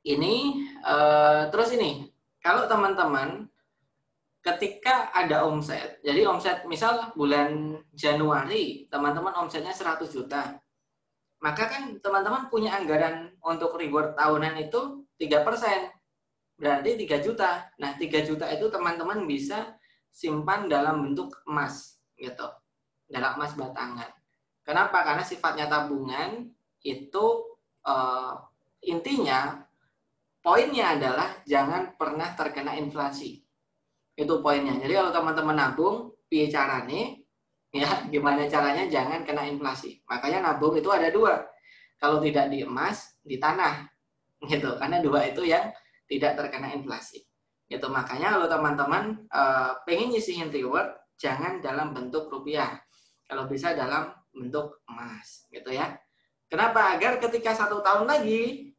Ini terus ini, kalau teman-teman ketika ada omset, jadi omset misal bulan Januari, teman-teman omsetnya 100 juta. Maka kan teman-teman punya anggaran untuk reward tahunan itu 3%. Berarti 3 juta. Nah, 3 juta itu teman-teman bisa simpan dalam bentuk emas gitu. Dalam emas batangan. Kenapa? Karena sifatnya tabungan itu intinya poinnya adalah jangan pernah terkena inflasi. Itu poinnya. Jadi kalau teman-teman nabung, piye caranya? Ya, gimana caranya jangan kena inflasi. Makanya nabung itu ada dua. Kalau tidak di emas, di tanah. Gitu. Karena dua itu yang tidak terkena inflasi. Gitu. Makanya kalau teman-teman pengen nyisihin reward, jangan dalam bentuk rupiah. Kalau bisa dalam bentuk emas. Gitu ya. Kenapa? Agar ketika 1 tahun lagi,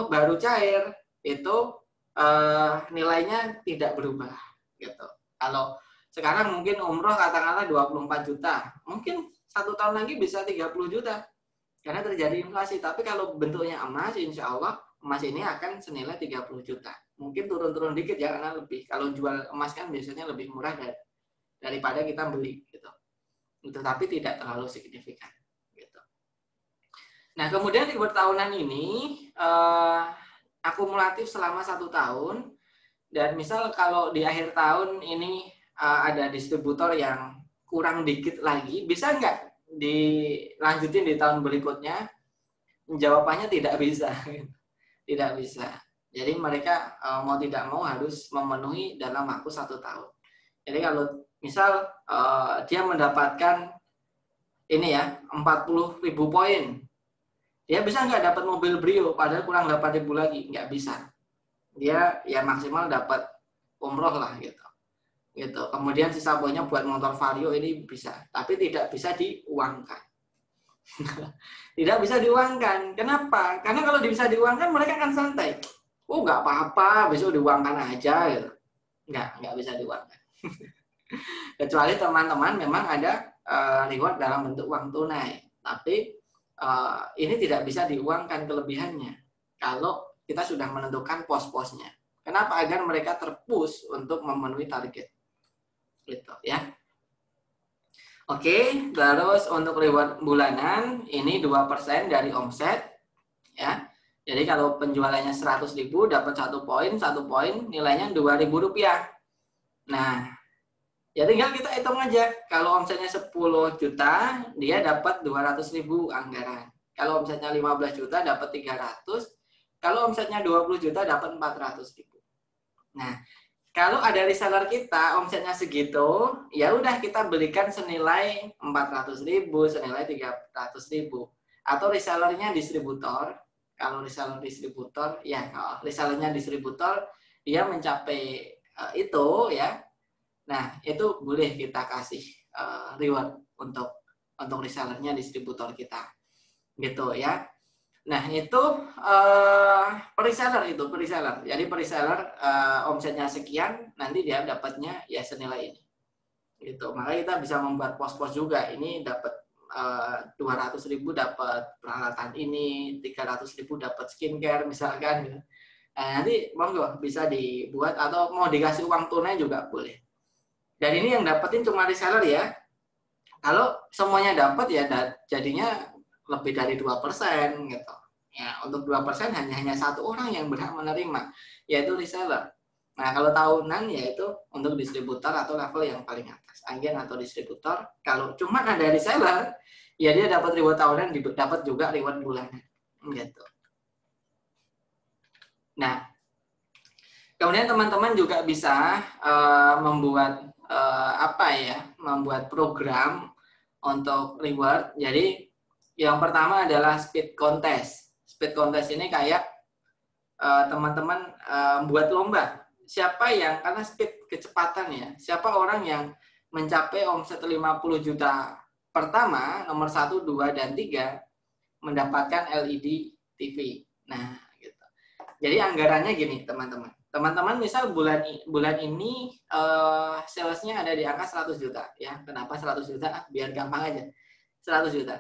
baru cair, itu nilainya tidak berubah. Gitu. Kalau sekarang mungkin umroh katakanlah 24 juta, mungkin 1 tahun lagi bisa 30 juta karena terjadi inflasi. Tapi kalau bentuknya emas, insya Allah emas ini akan senilai 30 juta. Mungkin turun-turun dikit ya, karena lebih, kalau jual emas kan biasanya lebih murah daripada kita beli gitu. Itu tapi tidak terlalu signifikan gitu. Nah, kemudian reward tahunan ini akumulatif selama 1 tahun. Dan misal kalau di akhir tahun ini ada distributor yang kurang dikit lagi, bisa nggak dilanjutin di tahun berikutnya? Jawabannya tidak bisa. Tidak bisa. Jadi mereka mau tidak mau harus memenuhi dalam waktu 1 tahun. Jadi kalau misal dia mendapatkan ini ya 40.000 poin, dia bisa nggak dapat mobil Brio padahal kurang 8.000 lagi? Nggak bisa. Dia ya maksimal dapat umroh lah gitu. Kemudian sisa poinnya buat motor Vario ini bisa, tapi tidak bisa diuangkan. Tidak bisa diuangkan. Kenapa? Karena kalau bisa diuangkan mereka akan santai. Oh, nggak apa-apa, besok diuangkan aja gitu. Nggak bisa diuangkan. Kecuali teman-teman memang ada reward dalam bentuk uang tunai. Tapi ini tidak bisa diuangkan kelebihannya. Kalau kita sudah menentukan pos-posnya. Kenapa? Agar mereka terpush untuk memenuhi target. Gitu ya. Oke, terus untuk reward bulanan ini 2% dari omset ya. Jadi kalau penjualannya 100.000 dapat 1 poin nilainya Rp2.000. Nah, ya tinggal kita hitung aja. Kalau omsetnya 10 juta, dia dapat 200.000 anggaran. Kalau omsetnya 15 juta dapat 300. Kalau omsetnya 20 juta dapat 400.000. Nah, kalau ada reseller kita omsetnya segitu, ya udah kita belikan senilai 400.000, senilai 300.000. Atau resellernya distributor. Kalau reseller distributor, ya kalau resellernya distributor, dia mencapai itu ya. Nah, itu boleh kita kasih reward untuk resellernya distributor kita. Gitu ya. Nah, itu periseller. Jadi periseller omsetnya sekian, nanti dia dapatnya ya senilai ini. Gitu. Makanya kita bisa membuat pos-pos juga. Ini dapat 200.000 dapat peralatan ini, 300.000 dapat skincare misalkan. Gitu. Nah, nanti monggo bisa dibuat atau mau dikasih uang tunai juga boleh. Dan ini yang dapetin cuma reseller ya. Kalau semuanya dapat ya jadinya lebih dari 2% gitu. Ya, untuk 2% hanya satu orang yang berhak menerima, yaitu reseller. Nah, kalau tahunan yaitu untuk distributor atau level yang paling atas, agen atau distributor. Kalau cuma ada reseller, ya dia dapat reward tahunan, dapat juga reward bulanan. Gitu. Nah, Kemudian teman-teman juga bisa membuat membuat program untuk reward. Jadi yang pertama adalah speed contest. Speed contest ini kayak teman-teman buat lomba. Siapa yang, karena speed kecepatan ya, siapa orang yang mencapai omset 50 juta pertama, nomor 1, 2, dan 3, mendapatkan LED TV. Nah, gitu. Jadi anggarannya gini, teman-teman. Teman-teman misal bulan ini salesnya ada di angka 100 juta. Ya, kenapa 100 juta? Biar gampang aja. 100 juta.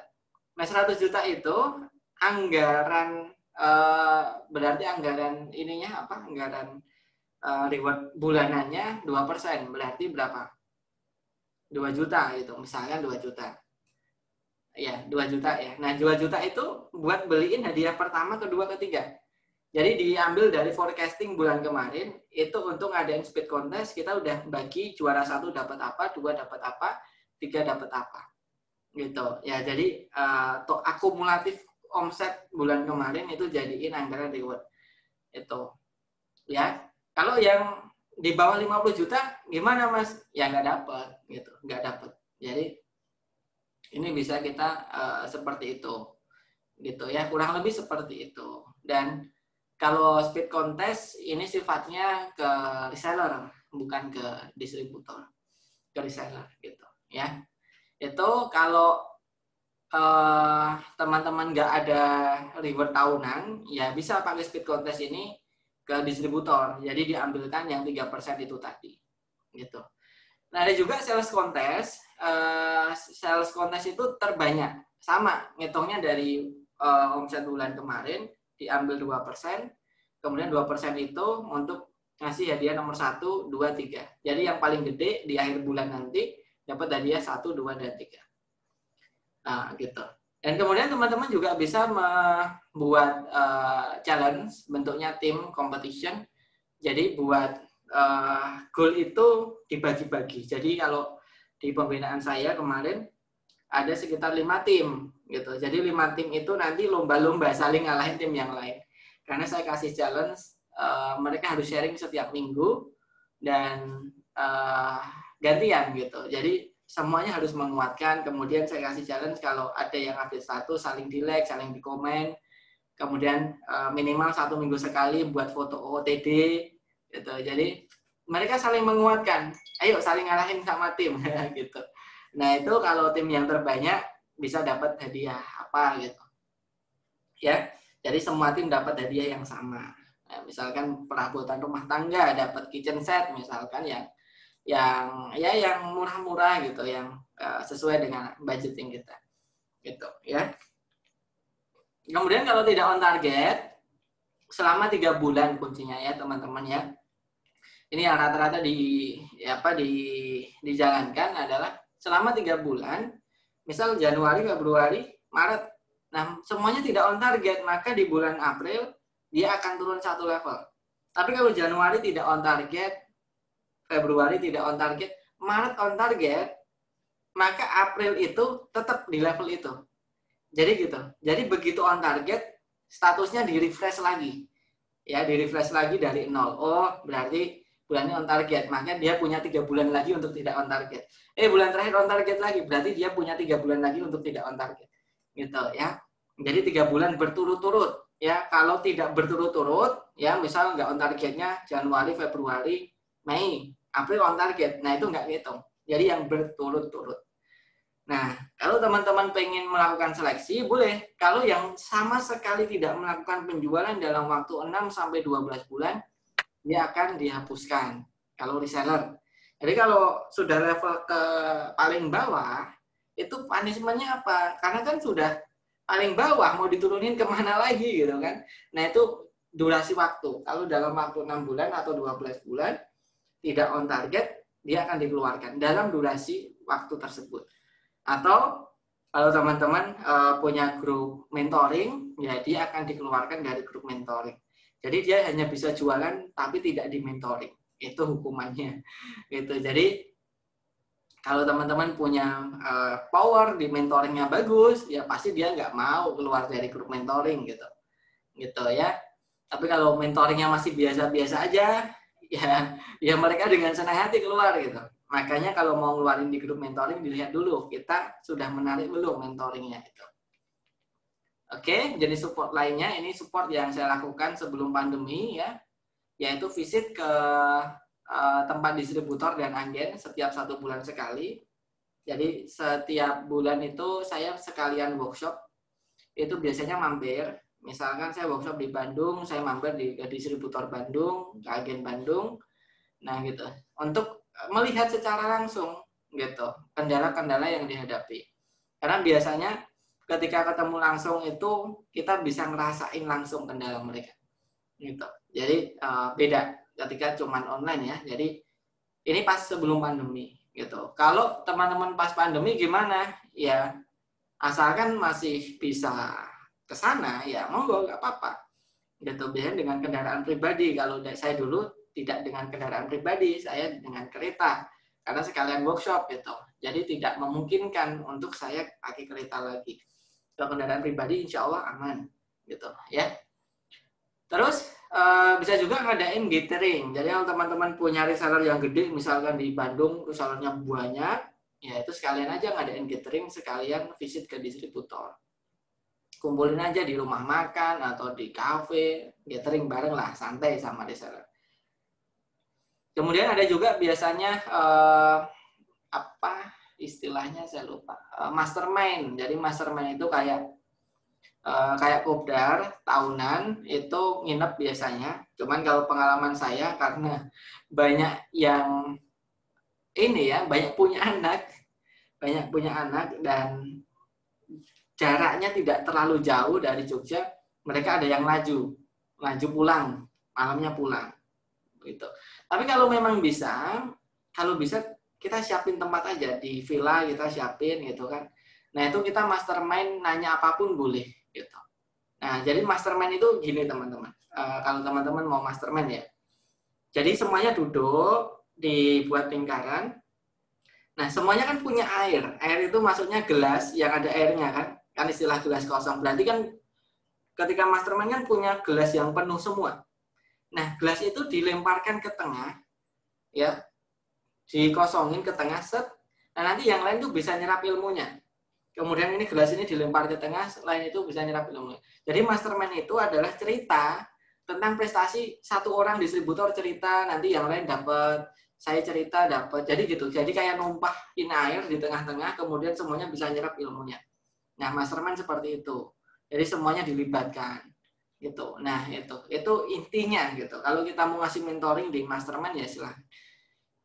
Nah, 100 juta itu anggaran berarti anggaran ininya apa? Anggaran reward bulanannya 2%. Berarti berapa? 2 juta gitu. Misalkan 2 juta. Ya, 2 juta ya. Nah, 2 juta itu buat beliin hadiah pertama, kedua, ketiga. Jadi diambil dari forecasting bulan kemarin, itu untuk ngadain speed contest, kita udah bagi juara 1 dapat apa, 2 dapat apa, 3 dapat apa. Gitu. Ya, jadi akumulatif omset bulan kemarin itu jadiin anggaran reward. Itu. Ya. Kalau yang di bawah 50 juta gimana, Mas? Ya nggak dapat gitu, nggak dapat. Jadi ini bisa kita seperti itu. Gitu ya, kurang lebih seperti itu. Dan kalau speed contest ini sifatnya ke reseller, bukan ke distributor, ke reseller gitu ya. Itu kalau teman-teman nggak ada reward tahunan, ya bisa pakai speed contest ini ke distributor. Jadi diambilkan yang 3% itu tadi, gitu. Nah, ada juga sales contest. Sales contest itu terbanyak, sama ngitungnya dari omset bulan kemarin, diambil 2%, kemudian 2% itu untuk ngasih hadiah nomor 1, 2, 3. Jadi yang paling gede di akhir bulan nanti dapat hadiah 1, 2, dan 3. Nah, gitu. Dan kemudian teman-teman juga bisa membuat challenge, bentuknya tim competition. Jadi buat goal itu dibagi-bagi. Jadi kalau di pembinaan saya kemarin ada sekitar 5 tim gitu. Jadi 5 tim itu nanti lomba-lomba saling ngalahin tim yang lain. Karena saya kasih challenge, mereka harus sharing setiap minggu dan gantian gitu. Jadi semuanya harus menguatkan. Kemudian saya kasih challenge kalau ada yang update status saling di like, saling di komen. Kemudian minimal 1 minggu sekali buat foto OOTD gitu. Jadi mereka saling menguatkan. Ayo saling ngalahin sama tim gitu. Nah, itu kalau tim yang terbanyak bisa dapat hadiah apa gitu. Ya. Jadi semua tim dapat hadiah yang sama. Nah, misalkan perabotan rumah tangga dapat kitchen set misalkan yang murah-murah gitu, yang sesuai dengan budgeting kita. Gitu, ya. Kemudian kalau tidak on target selama 3 bulan kuncinya ya, teman-teman ya. Ini yang rata-rata dijalankan adalah selama 3 bulan, misal Januari, Februari, Maret. Nah, semuanya tidak on target, maka di bulan April dia akan turun 1 level. Tapi kalau Januari tidak on target, Februari tidak on target, Maret on target, maka April itu tetap di level itu. Jadi gitu. Jadi begitu on target, statusnya di-refresh lagi. Ya, di-refresh lagi dari 0. Oh, berarti bulannya on target. Maka dia punya 3 bulan lagi untuk tidak on target. Bulan terakhir on target lagi. Berarti dia punya 3 bulan lagi untuk tidak on target. Gitu ya. Jadi 3 bulan berturut-turut. Ya, kalau tidak berturut-turut, ya misal nggak on targetnya Januari, Februari, Mei, April on target. Nah, itu nggak ngitung. Jadi yang berturut-turut. Nah, kalau teman-teman pengen melakukan seleksi, boleh. Kalau yang sama sekali tidak melakukan penjualan dalam waktu 6-12 bulan, dia akan dihapuskan. Kalau reseller. Jadi kalau sudah level ke paling bawah, itu punishment-nya apa? Karena kan sudah paling bawah, mau diturunin kemana lagi gitu kan. Nah, itu durasi waktu. Kalau dalam waktu 6 bulan atau 12 bulan, tidak on target, dia akan dikeluarkan dalam durasi waktu tersebut. Atau kalau teman-teman punya grup mentoring, ya dia akan dikeluarkan dari grup mentoring. Jadi dia hanya bisa jualan tapi tidak di mentoring. Itu hukumannya. Gitu. Jadi kalau teman-teman punya power di mentoringnya bagus, ya pasti dia nggak mau keluar dari grup mentoring gitu. Gitu ya. Tapi kalau mentoringnya masih biasa-biasa aja, ya mereka dengan senang hati keluar gitu. Makanya kalau mau ngeluarin di grup mentoring, dilihat dulu kita sudah menarik belum mentoringnya itu. Oke, jadi support lainnya ini support yang saya lakukan sebelum pandemi ya, yaitu visit ke tempat distributor dan agen setiap 1 bulan sekali. Jadi setiap bulan itu saya sekalian workshop, itu biasanya mampir. Misalkan saya workshop di Bandung, saya mampir ke distributor Bandung, ke agen Bandung. Nah gitu, untuk melihat secara langsung gitu kendala-kendala yang dihadapi. Karena biasanya ketika ketemu langsung itu kita bisa ngerasain langsung kendala mereka. Gitu. Jadi beda ketika cuman online ya. Jadi ini pas sebelum pandemi gitu. Kalau teman-teman pas pandemi gimana? Ya asalkan masih bisa ke sana ya monggo nggak apa-apa. Gitu. Biasanya dengan kendaraan pribadi. Kalau saya dulu tidak dengan kendaraan pribadi, saya dengan kereta karena sekalian workshop gitu. Jadi tidak memungkinkan untuk saya pakai kereta lagi. Kalau kendaraan pribadi insya Allah aman gitu ya. Terus bisa juga ngadain gathering. Jadi kalau teman-teman punya reseller yang gede, misalkan di Bandung resellernya banyak, ya itu sekalian aja ngadain gathering, sekalian visit ke distributor. Kumpulin aja di rumah makan atau di kafe, gathering bareng lah, santai sama reseller. Kemudian ada juga biasanya apa istilahnya saya lupa, mastermind. Jadi mastermind itu kayak kopdar tahunan itu nginep biasanya. Cuman kalau pengalaman saya karena banyak yang ini ya, banyak punya anak dan jaraknya tidak terlalu jauh dari Jogja, mereka ada yang laju pulang, malamnya pulang gitu. Tapi kalau memang kalau bisa kita siapin tempat aja di villa, kita siapin gitu kan. Nah, itu kita mastermind, nanya apapun boleh gitu. Nah, jadi mastermind itu gini teman-teman. Kalau teman-teman mau mastermind ya. Jadi semuanya duduk, dibuat lingkaran. Nah, semuanya kan punya air. Air itu maksudnya gelas yang ada airnya kan. Kan istilah gelas kosong. Berarti kan ketika mastermind kan punya gelas yang penuh semua. Nah, gelas itu dilemparkan ke tengah, ya, dikosongin ke tengah set. Nah, nanti yang lain tuh bisa nyerap ilmunya. Kemudian ini gelas ini dilempar ke tengah, lain itu bisa nyerap ilmunya. Jadi mastermind itu adalah cerita tentang prestasi satu orang distributor cerita, nanti yang lain dapat, saya cerita dapat. Jadi gitu. Jadi kayak numpahin air di tengah-tengah, kemudian semuanya bisa nyerap ilmunya. Nah, mastermind seperti itu. Jadi semuanya dilibatkan. Gitu. Nah, itu intinya gitu. Kalau kita mau ngasih mentoring di mastermind ya silahkan.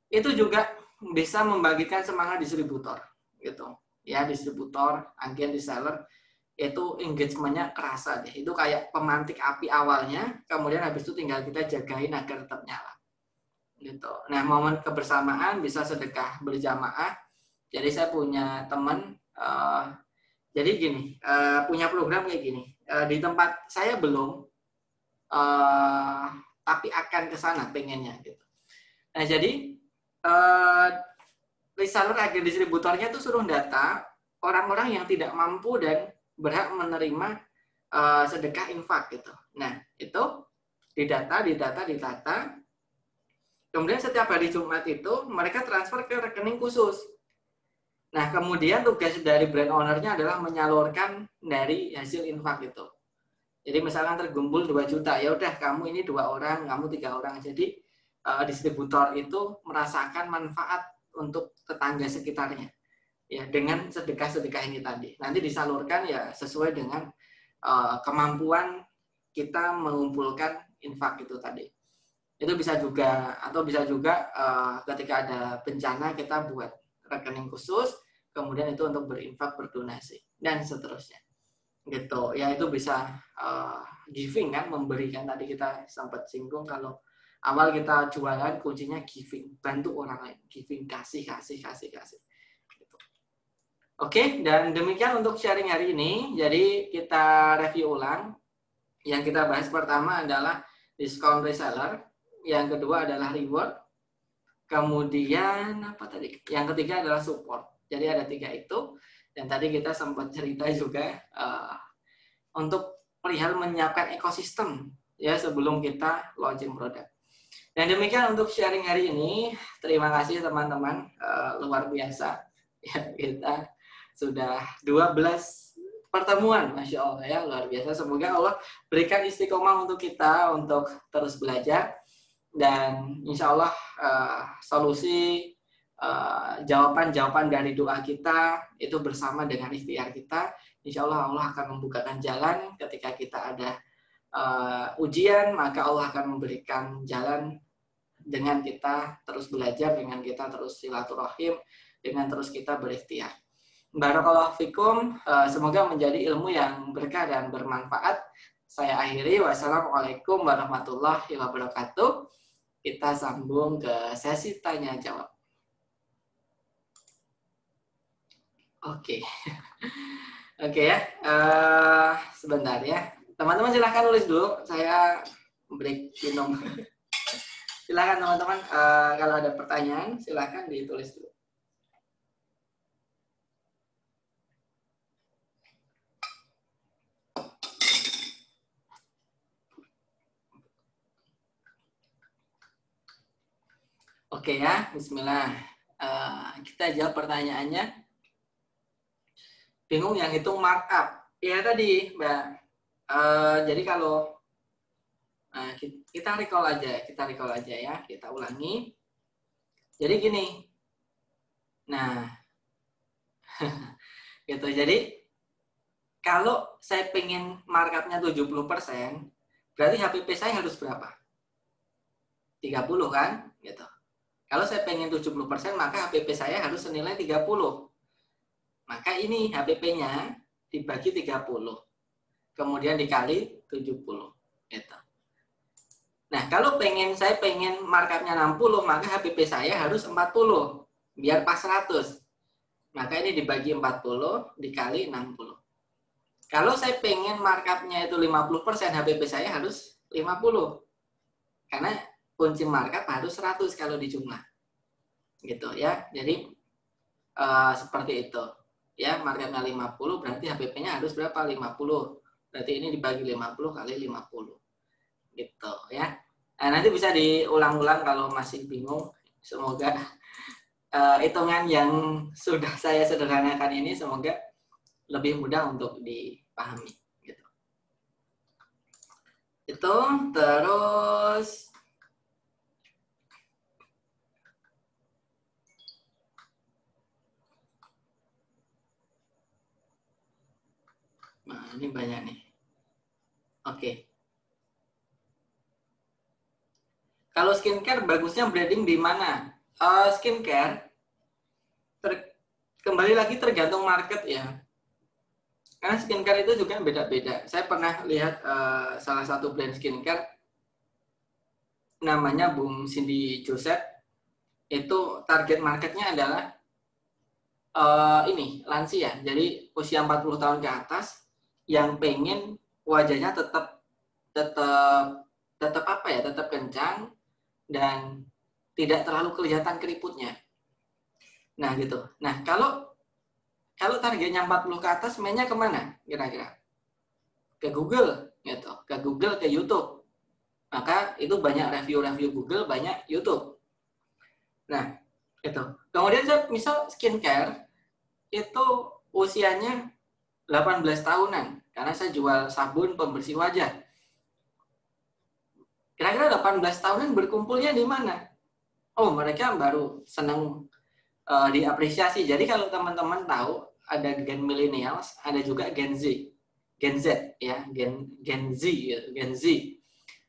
Itu juga bisa membagikan semangat distributor gitu. Ya, distributor, agen, reseller itu engagement-nya kerasa deh. Itu kayak pemantik api awalnya, kemudian habis itu tinggal kita jagain agar tetap nyala. Gitu. Nah, momen kebersamaan bisa sedekah berjamaah. Jadi saya punya teman jadi gini, punya program kayak gini. Di tempat saya belum, tapi akan ke sana pengennya gitu. Nah, jadi reseller agen distributornya itu suruh data orang-orang yang tidak mampu dan berhak menerima sedekah infak gitu. Nah, itu didata. Kemudian setiap hari Jumat itu mereka transfer ke rekening khusus. Nah, kemudian tugas dari brand owner-nya adalah menyalurkan dari hasil infak itu. Jadi misalkan terkumpul 2 juta, ya udah kamu ini 2 orang, kamu 3 orang. Jadi distributor itu merasakan manfaat untuk tetangga sekitarnya. Ya, dengan sedekah-sedekah ini tadi. Nanti disalurkan ya sesuai dengan kemampuan kita mengumpulkan infak itu tadi. Itu bisa juga ketika ada bencana kita buat rekening khusus, kemudian itu untuk berinfak, berdonasi dan seterusnya. Gitu. Ya itu bisa giving kan, memberikan. Tadi kita sempat singgung kalau awal kita jualan kuncinya giving, bantu orang lain, giving, kasih. Gitu. Oke, dan demikian untuk sharing hari ini. Jadi kita review ulang. Yang kita bahas pertama adalah diskon reseller, yang kedua adalah reward, kemudian apa tadi? Yang ketiga adalah support. Jadi ada 3 itu. Dan tadi kita sempat cerita juga untuk perihal menyiapkan ekosistem ya sebelum kita launching produk. Dan demikian untuk sharing hari ini. Terima kasih teman-teman, luar biasa. Ya, kita sudah 12 pertemuan, Masya Allah ya, luar biasa. Semoga Allah berikan istiqomah untuk kita untuk terus belajar. Dan insya Allah solusi jawaban-jawaban dari doa kita itu bersama dengan ikhtiar kita. Insya Allah Allah akan membukakan jalan ketika kita ada ujian, maka Allah akan memberikan jalan dengan kita terus belajar, dengan kita terus silaturahim, dengan terus kita berikhtiar. Barakallahu fikum, semoga menjadi ilmu yang berkah dan bermanfaat. Saya akhiri, wassalamualaikum warahmatullahi wabarakatuh. Kita sambung ke sesi tanya jawab. Oke. Oke ya, sebentar ya. Teman-teman silahkan nulis dulu, saya break minum. Silahkan teman-teman, kalau ada pertanyaan silahkan ditulis dulu. Oke ya, bismillah. Kita jawab pertanyaannya. Bingung yang hitung markup. Ya tadi, Mbak. Jadi kalau kita recall aja ya, kita ulangi. Jadi gini. Nah, gitu. Jadi kalau saya pengen markupnya 70%, berarti HPP saya harus berapa? 30 kan? Gitu. Kalau saya pengen 70%, maka HPP saya harus senilai 30. Maka ini HPP-nya dibagi 30. Kemudian dikali 70. Gitu. Nah, kalau saya pengen markupnya 60, maka HPP saya harus 40. Biar pas 100. Maka ini dibagi 40 dikali 60. Kalau saya pengen markupnya itu 50%, HPP saya harus 50. Karena kunci markup harus 100 kalau dijumlah. Gitu ya. Jadi seperti itu. Ya, markupnya 50 berarti HPP-nya harus berapa? 50. Berarti ini dibagi 50 kali 50. Gitu ya. Nah, nanti bisa diulang-ulang kalau masih bingung. Semoga hitungan yang sudah saya sederhanakan ini semoga lebih mudah untuk dipahami. Gitu. Itu terus nah, ini banyak nih. Oke. Kalau skincare bagusnya branding di mana? Skincare kembali lagi tergantung market ya. Karena skincare itu juga beda-beda. Saya pernah lihat salah satu brand skincare namanya Bung Cindy Joseph. Itu target marketnya adalah ini lansia. Jadi usia 40 tahun ke atas yang pengen wajahnya tetap apa ya? Tetap kencang dan tidak terlalu kelihatan keriputnya. Nah, gitu. Nah, kalau targetnya 40 ke atas, mainnya kemana kira-kira? Ke Google, gitu. Ke Google, ke YouTube. Maka itu banyak review-review Google, banyak YouTube. Nah, itu. Kemudian saya misal skincare, itu usianya 18 tahunan. Karena saya jual sabun pembersih wajah. Kira-kira 18 tahunan berkumpulnya di mana? Oh, mereka baru senang diapresiasi. Jadi kalau teman-teman tahu ada Gen Millennials, ada juga Gen Z. Gen Z ya, Gen Z gitu, Gen Z.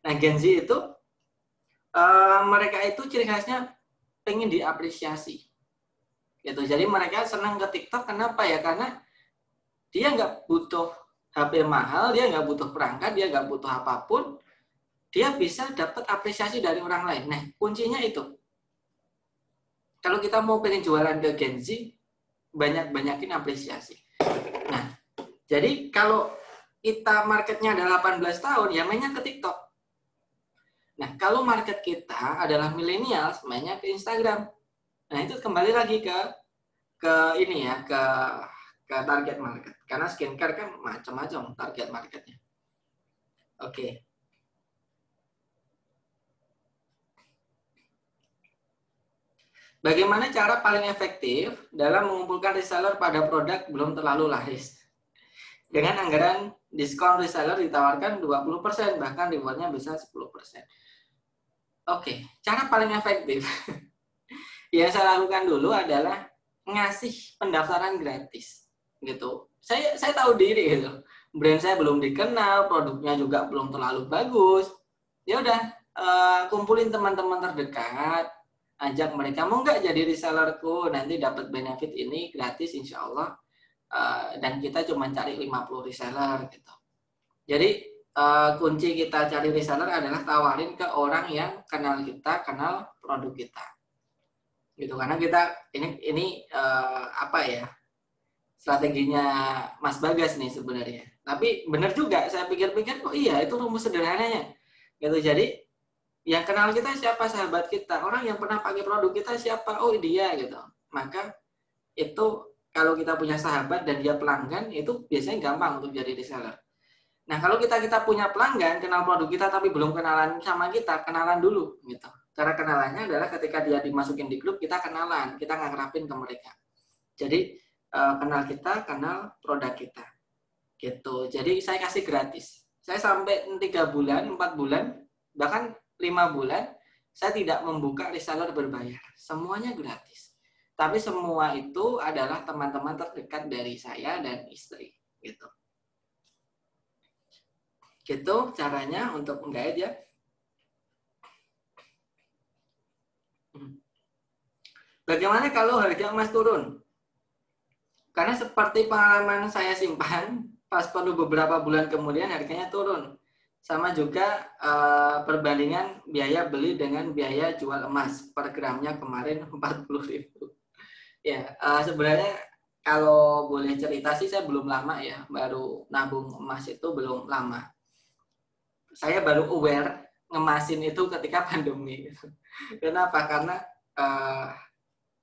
Nah, Gen Z itu mereka itu ciri khasnya pengen diapresiasi. Gitu. Jadi mereka senang ke TikTok kenapa ya? Karena dia nggak butuh HP mahal, dia nggak butuh perangkat, dia nggak butuh apapun. Dia bisa dapat apresiasi dari orang lain. Nah, kuncinya itu. Kalau kita mau pengen jualan ke Gen Z, banyakin apresiasi. Nah, jadi kalau kita marketnya adalah 18 tahun, ya mainnya ke TikTok. Nah, kalau market kita adalah millennials, mainnya ke Instagram. Nah, itu kembali lagi ke ini ya, ke target market. Karena skincare kan macam-macam target marketnya. Oke. Bagaimana cara paling efektif dalam mengumpulkan reseller pada produk belum terlalu laris? Dengan anggaran diskon reseller ditawarkan 20%, bahkan rewardnya bisa 10%. Oke, cara paling efektif yang saya lakukan dulu adalah ngasih pendaftaran gratis gitu. Saya tahu diri gitu. Brand saya belum dikenal, produknya juga belum terlalu bagus. Ya udah, kumpulin teman-teman terdekat, ajak mereka mau nggak jadi resellerku, nanti dapat benefit ini gratis insya Allah. Dan kita cuma cari 50 reseller gitu. Jadi kunci kita cari reseller adalah tawarin ke orang yang kenal kita, kenal produk kita. Gitu, karena kita ini apa ya? Strateginya Mas Bagas nih sebenarnya. Tapi benar juga, saya pikir-pikir kok iya itu rumus sederhananya. Gitu. Jadi yang kenal kita siapa, sahabat kita, orang yang pernah pakai produk kita siapa, oh dia gitu. Maka itu kalau kita punya sahabat dan dia pelanggan itu biasanya gampang untuk jadi reseller. Nah kalau kita punya pelanggan kenal produk kita tapi belum kenalan sama kita, kenalan dulu gitu. Cara kenalannya adalah ketika dia dimasukin di grup kita kenalan, kita ngerapin ke mereka. Jadi kenal kita, kenal produk kita gitu. Jadi saya kasih gratis. Saya sampai 3 bulan, 4 bulan, bahkan 5 bulan saya tidak membuka reseller berbayar. Semuanya gratis. Tapi semua itu adalah teman-teman terdekat dari saya dan istri gitu. Gitu caranya untuk menggait ya. Bagaimana kalau harga emas turun? Karena seperti pengalaman saya simpan, pas perlu beberapa bulan kemudian harganya turun. Sama juga perbandingan biaya beli dengan biaya jual emas per gramnya kemarin 40.000. Ya, sebenarnya kalau boleh cerita sih saya belum lama ya, baru nabung emas itu belum lama. Saya baru aware ngemasin itu ketika pandemi. Kenapa? Karena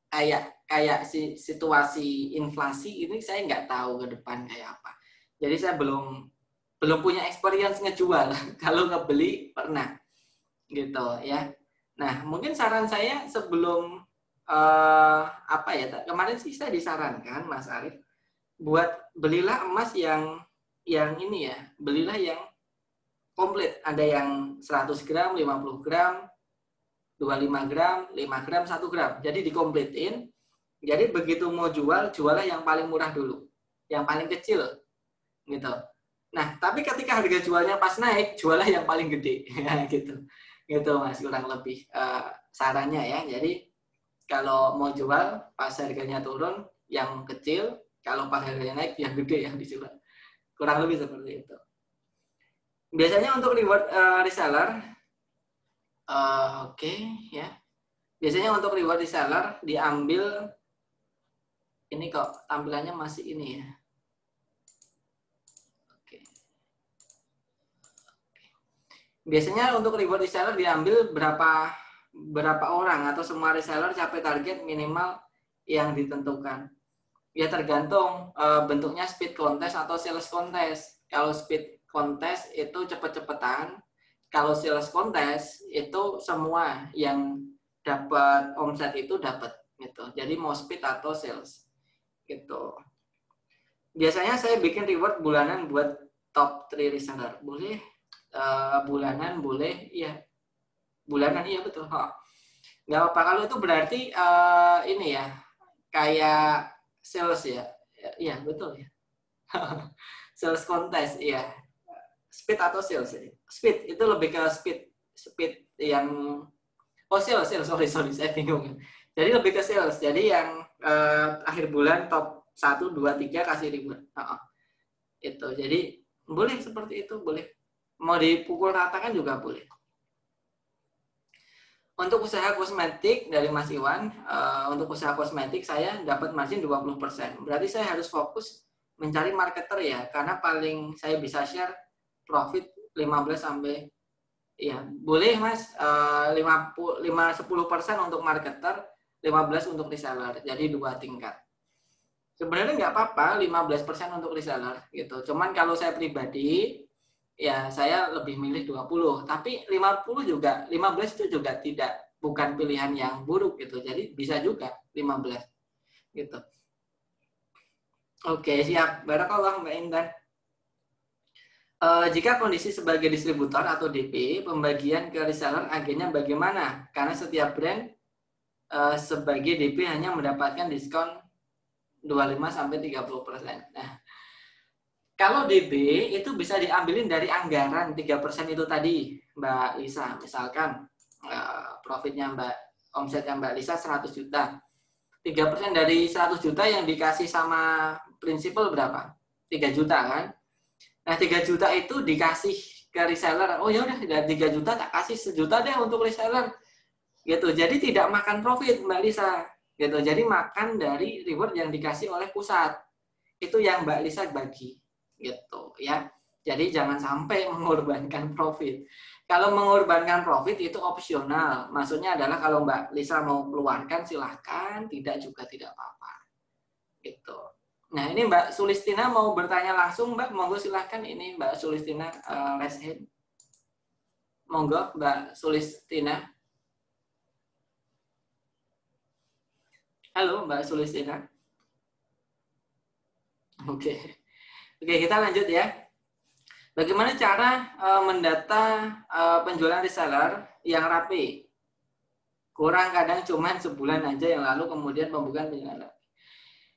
kayak situasi inflasi ini saya nggak tahu ke depan kayak apa. Jadi saya belum punya experience ngejual. Kalau ngebeli pernah gitu ya. Nah mungkin saran saya sebelum apa ya, kemarin sih saya disarankan Mas Arif buat belilah emas yang ini ya, belilah yang komplit. Ada yang 100 gram, 50 gram, 25 gram, 5 gram, 1 gram. Jadi dikompletin. Jadi begitu mau jual, juallah yang paling murah dulu. Yang paling kecil. Gitu. Nah, tapi ketika harga jualnya pas naik, juallah yang paling gede. Gitu. Gitu Mas, kurang lebih sarannya ya. Jadi kalau mau jual pas harganya turun, yang kecil. Kalau pas harganya naik, yang gede yang dijual. Kurang lebih seperti itu. Biasanya untuk reward reseller, oke, ya. Biasanya untuk reward reseller diambil, ini kok tampilannya masih ini ya. Oke. Biasanya untuk reward reseller diambil berapa orang atau semua reseller capai target minimal yang ditentukan. Ya tergantung bentuknya speed contest atau sales contest. Kalau speed contest itu cepet-cepetan. Kalau sales contest itu semua yang dapat omset itu dapat gitu. Jadi mau speed atau sales gitu. Biasanya saya bikin reward bulanan buat top 3 reseller. Boleh bulanan, boleh ya. Bulanan iya betul. Nggak apa-apa kalau itu berarti ini ya kayak sales ya. Iya betul ya. Sales contest iya. Speed atau sales ini? Speed itu lebih ke speed yang sales sorry saya bingung. Jadi lebih ke sales. Jadi yang akhir bulan top 1 2 3 kasih reward. Itu. Jadi boleh seperti itu, boleh. Mau dipukul ratakan juga boleh. Untuk usaha kosmetik dari Mas Iwan, untuk usaha kosmetik saya dapat margin 20%. Berarti saya harus fokus mencari marketer ya, karena paling saya bisa share profit 15 sampai ya, boleh Mas 10% untuk marketer, 15 untuk reseller. Jadi 2 tingkat. Sebenarnya nggak apa-apa 15% untuk reseller gitu. Cuman kalau saya pribadi ya saya lebih milih 20, tapi 15 itu juga tidak bukan pilihan yang buruk gitu. Jadi bisa juga 15 gitu. Oke, siap. Barakallah Mbak Intan. Jika kondisi sebagai distributor atau DP, pembagian ke reseller agennya bagaimana? Karena setiap brand sebagai DP hanya mendapatkan diskon 25-30%. Nah, kalau DP itu bisa diambilin dari anggaran 3% itu tadi, Mbak Lisa. Misalkan profitnya omsetnya Mbak Lisa 100 juta. 3% dari 100 juta yang dikasih sama prinsipal berapa? 3 juta kan? Nah, 3 juta itu dikasih ke reseller. Oh ya udah, dari 3 juta tak kasih 1 juta deh untuk reseller. Gitu. Jadi tidak makan profit Mbak Lisa. Gitu. Jadi makan dari reward yang dikasih oleh pusat. Itu yang Mbak Lisa bagi. Gitu ya. Jadi jangan sampai mengorbankan profit. Kalau mengorbankan profit itu opsional. Maksudnya adalah kalau Mbak Lisa mau keluarkan silahkan, tidak juga tidak apa-apa. Gitu. Nah, ini Mbak Sulistina mau bertanya langsung, Mbak. Monggo silahkan, ini Mbak Sulistina raise hand. Monggo, Mbak Sulistina. Halo, Mbak Sulistina. Oke, kita lanjut ya. Bagaimana cara mendata penjualan reseller yang rapi? Kurang kadang cuman sebulan aja yang lalu kemudian pembukaan penjualan.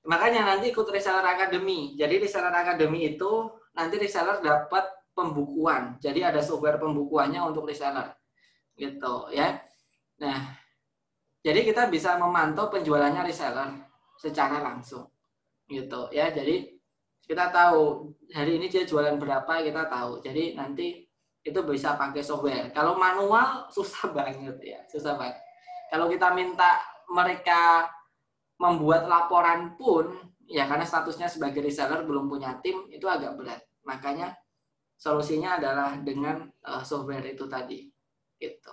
Makanya nanti ikut reseller academy. Jadi reseller academy itu nanti reseller dapat pembukuan. Jadi ada software pembukuannya untuk reseller. Gitu ya. Nah, jadi kita bisa memantau penjualannya reseller secara langsung. Gitu ya. Jadi kita tahu hari ini dia jualan berapa, kita tahu. Jadi nanti itu bisa pakai software. Kalau manual susah banget ya, susah banget. Kalau kita minta mereka membuat laporan pun, ya karena statusnya sebagai reseller belum punya tim, itu agak berat. Makanya solusinya adalah dengan software itu tadi. Gitu.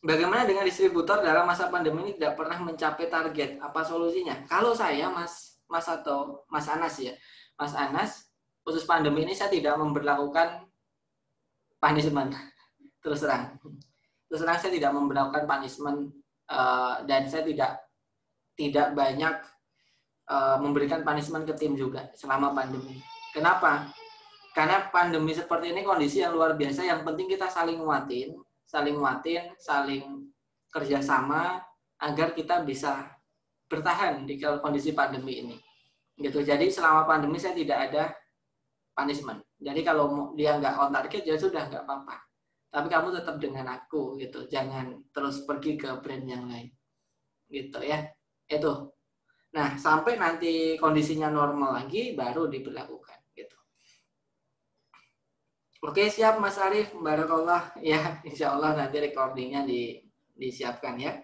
Bagaimana dengan distributor dalam masa pandemi ini tidak pernah mencapai target? Apa solusinya? Kalau saya, Mas atau Mas Anas ya, Mas Anas, khusus pandemi ini saya tidak memberlakukan punishment, terus terang saya tidak memberlakukan punishment dan saya tidak banyak memberikan punishment ke tim juga selama pandemi. Kenapa? Karena pandemi seperti ini kondisi yang luar biasa. Yang penting kita saling nguatin, saling kerjasama agar kita bisa bertahan di kondisi pandemi ini. Gitu. Jadi selama pandemi saya tidak ada punishment. Jadi kalau dia nggak on target ya sudah nggak apa-apa. Tapi kamu tetap dengan aku gitu. Jangan terus pergi ke brand yang lain. Gitu ya. Itu. Nah, sampai nanti kondisinya normal lagi baru diberlakukan gitu. Oke, siap Mas Arif, barakallah ya. Insya Allah nanti recordingnya disiapkan ya.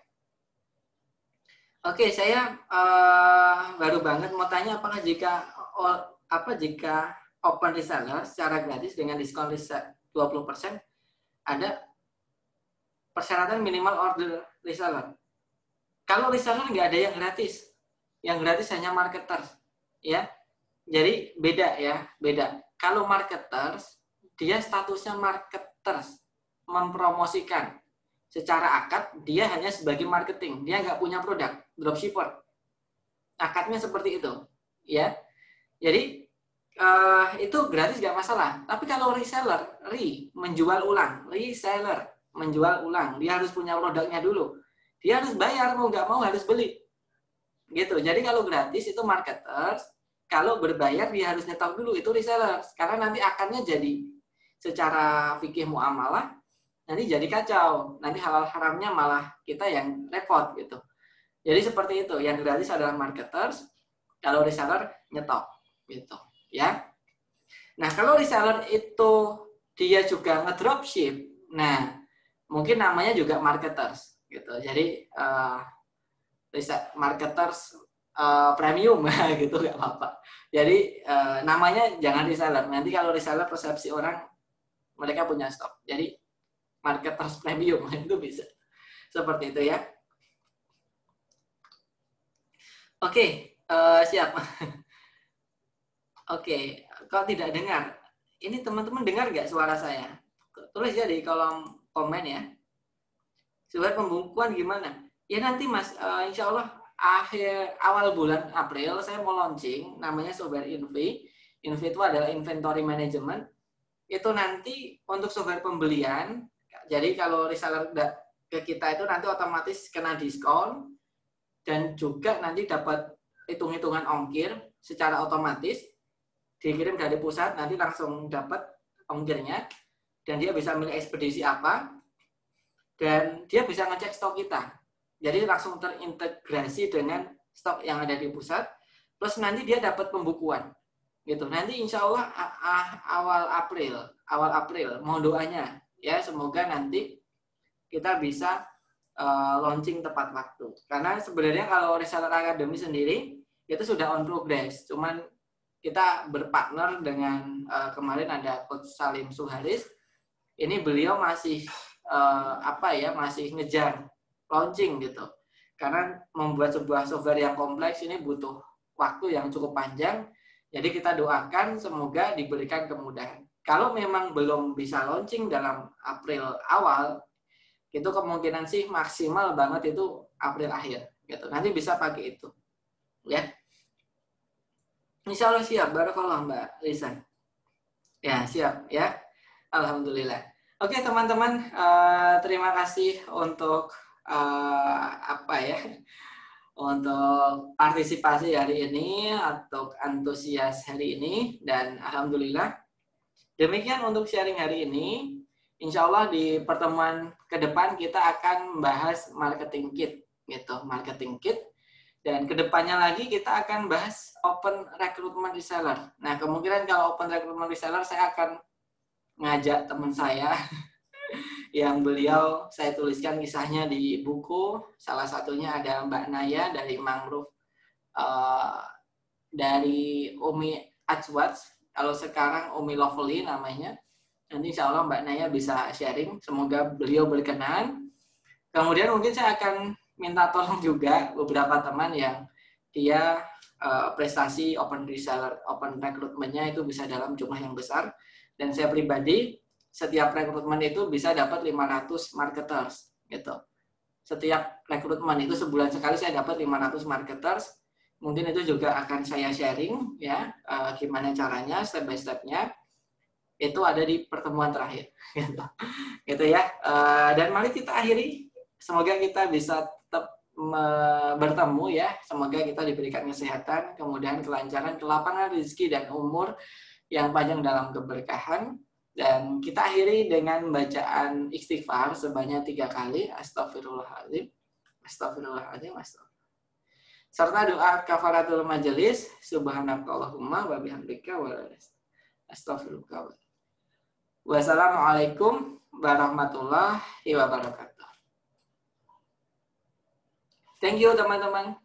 Oke, saya baru banget mau tanya apakah jika open reseller secara gratis dengan diskon 20% ada persyaratan minimal order reseller. Kalau reseller nggak ada yang gratis. Yang gratis hanya marketers. Ya. Jadi beda ya, beda. Kalau marketers, dia statusnya marketers. Mempromosikan. Secara akad, dia hanya sebagai marketing. Dia nggak punya produk. Dropshipper. Akadnya seperti itu. Ya. Jadi itu gratis nggak masalah. Tapi kalau reseller, menjual ulang, reseller menjual ulang, dia harus punya produknya dulu. Dia harus bayar, mau nggak mau harus beli. Gitu. Jadi kalau gratis itu marketers, kalau berbayar dia harus nyetok dulu, itu reseller. Karena nanti akannya jadi secara fikih muamalah, nanti jadi kacau. Nanti halal haramnya malah kita yang repot gitu. Jadi seperti itu. Yang gratis adalah marketers, kalau reseller nyetok gitu. Ya. Nah, kalau reseller itu dia juga ngedropship, nah mungkin namanya juga marketers gitu. Jadi marketers premium gitu nggak apa-apa. Jadi namanya jangan reseller. Nanti kalau reseller persepsi orang mereka punya stok. Jadi marketers premium itu bisa seperti itu ya. Oke, siap. Oke, kalau tidak dengar, ini teman-teman dengar nggak suara saya? Tulis ya di kolom komen ya. Sobat pembukuan gimana? Ya nanti Mas, insya Allah awal bulan April saya mau launching namanya software Invi. Invi itu adalah inventory management. Itu nanti untuk software pembelian. Jadi kalau reseller ke kita itu nanti otomatis kena diskon dan juga nanti dapat hitung-hitungan ongkir secara otomatis dikirim dari pusat, nanti langsung dapat ongkirnya dan dia bisa milih ekspedisi apa dan dia bisa ngecek stok kita. Jadi langsung terintegrasi dengan stok yang ada di pusat, plus nanti dia dapat pembukuan, gitu. Nanti insya Allah awal April, mohon doanya ya, semoga nanti kita bisa launching tepat waktu. Karena sebenarnya kalau Reseller Academy sendiri itu sudah on progress, cuman kita berpartner dengan kemarin ada Coach Salim Suharis. Ini beliau masih masih ngejar launching gitu. Karena membuat sebuah software yang kompleks ini butuh waktu yang cukup panjang. Jadi kita doakan semoga diberikan kemudahan. Kalau memang belum bisa launching dalam April awal, itu kemungkinan sih maksimal banget itu April akhir gitu. Nanti bisa pakai itu. Ya. Insya Allah siap. Barakallah Mbak Lisa. Ya, siap ya. Alhamdulillah. Oke teman-teman, terima kasih untuk untuk partisipasi hari ini, untuk antusias hari ini, dan alhamdulillah demikian untuk sharing hari ini. Insya Allah di pertemuan ke depan kita akan membahas marketing kit, gitu, marketing kit, dan kedepannya lagi kita akan bahas open recruitment reseller. Nah kemungkinan kalau open recruitment reseller saya akan ngajak teman saya yang beliau saya tuliskan kisahnya di buku. Salah satunya ada Mbak Naya dari Mangrove, dari Umi Ajwats. Kalau sekarang Umi Lovely namanya. Nanti insya Allah Mbak Naya bisa sharing. Semoga beliau berkenan. Kemudian mungkin saya akan minta tolong juga beberapa teman yang dia prestasi open reseller, open recruitment-nya itu bisa dalam jumlah yang besar. Dan saya pribadi setiap rekrutmen itu bisa dapat 500 marketers gitu. Setiap rekrutmen itu sebulan sekali saya dapat 500 marketers. Mungkin itu juga akan saya sharing ya, gimana caranya step by step-nya. Itu ada di pertemuan terakhir gitu. Gitu ya. Dan mari kita akhiri. Semoga kita bisa tetap bertemu ya. Semoga kita diberikan kesehatan, kemudian kelancaran, kelapangan rezeki dan umur yang panjang dalam keberkahan. Dan kita akhiri dengan bacaan istighfar sebanyak 3 kali. Astagfirullahaladzim, astagfirullahaladzim, astagfirullahaladzim. Serta doa kafaratul majelis. Subhanakallahumma wa bihamdika wa astagfirullah. Wassalamualaikum warahmatullahi wabarakatuh. Thank you teman-teman.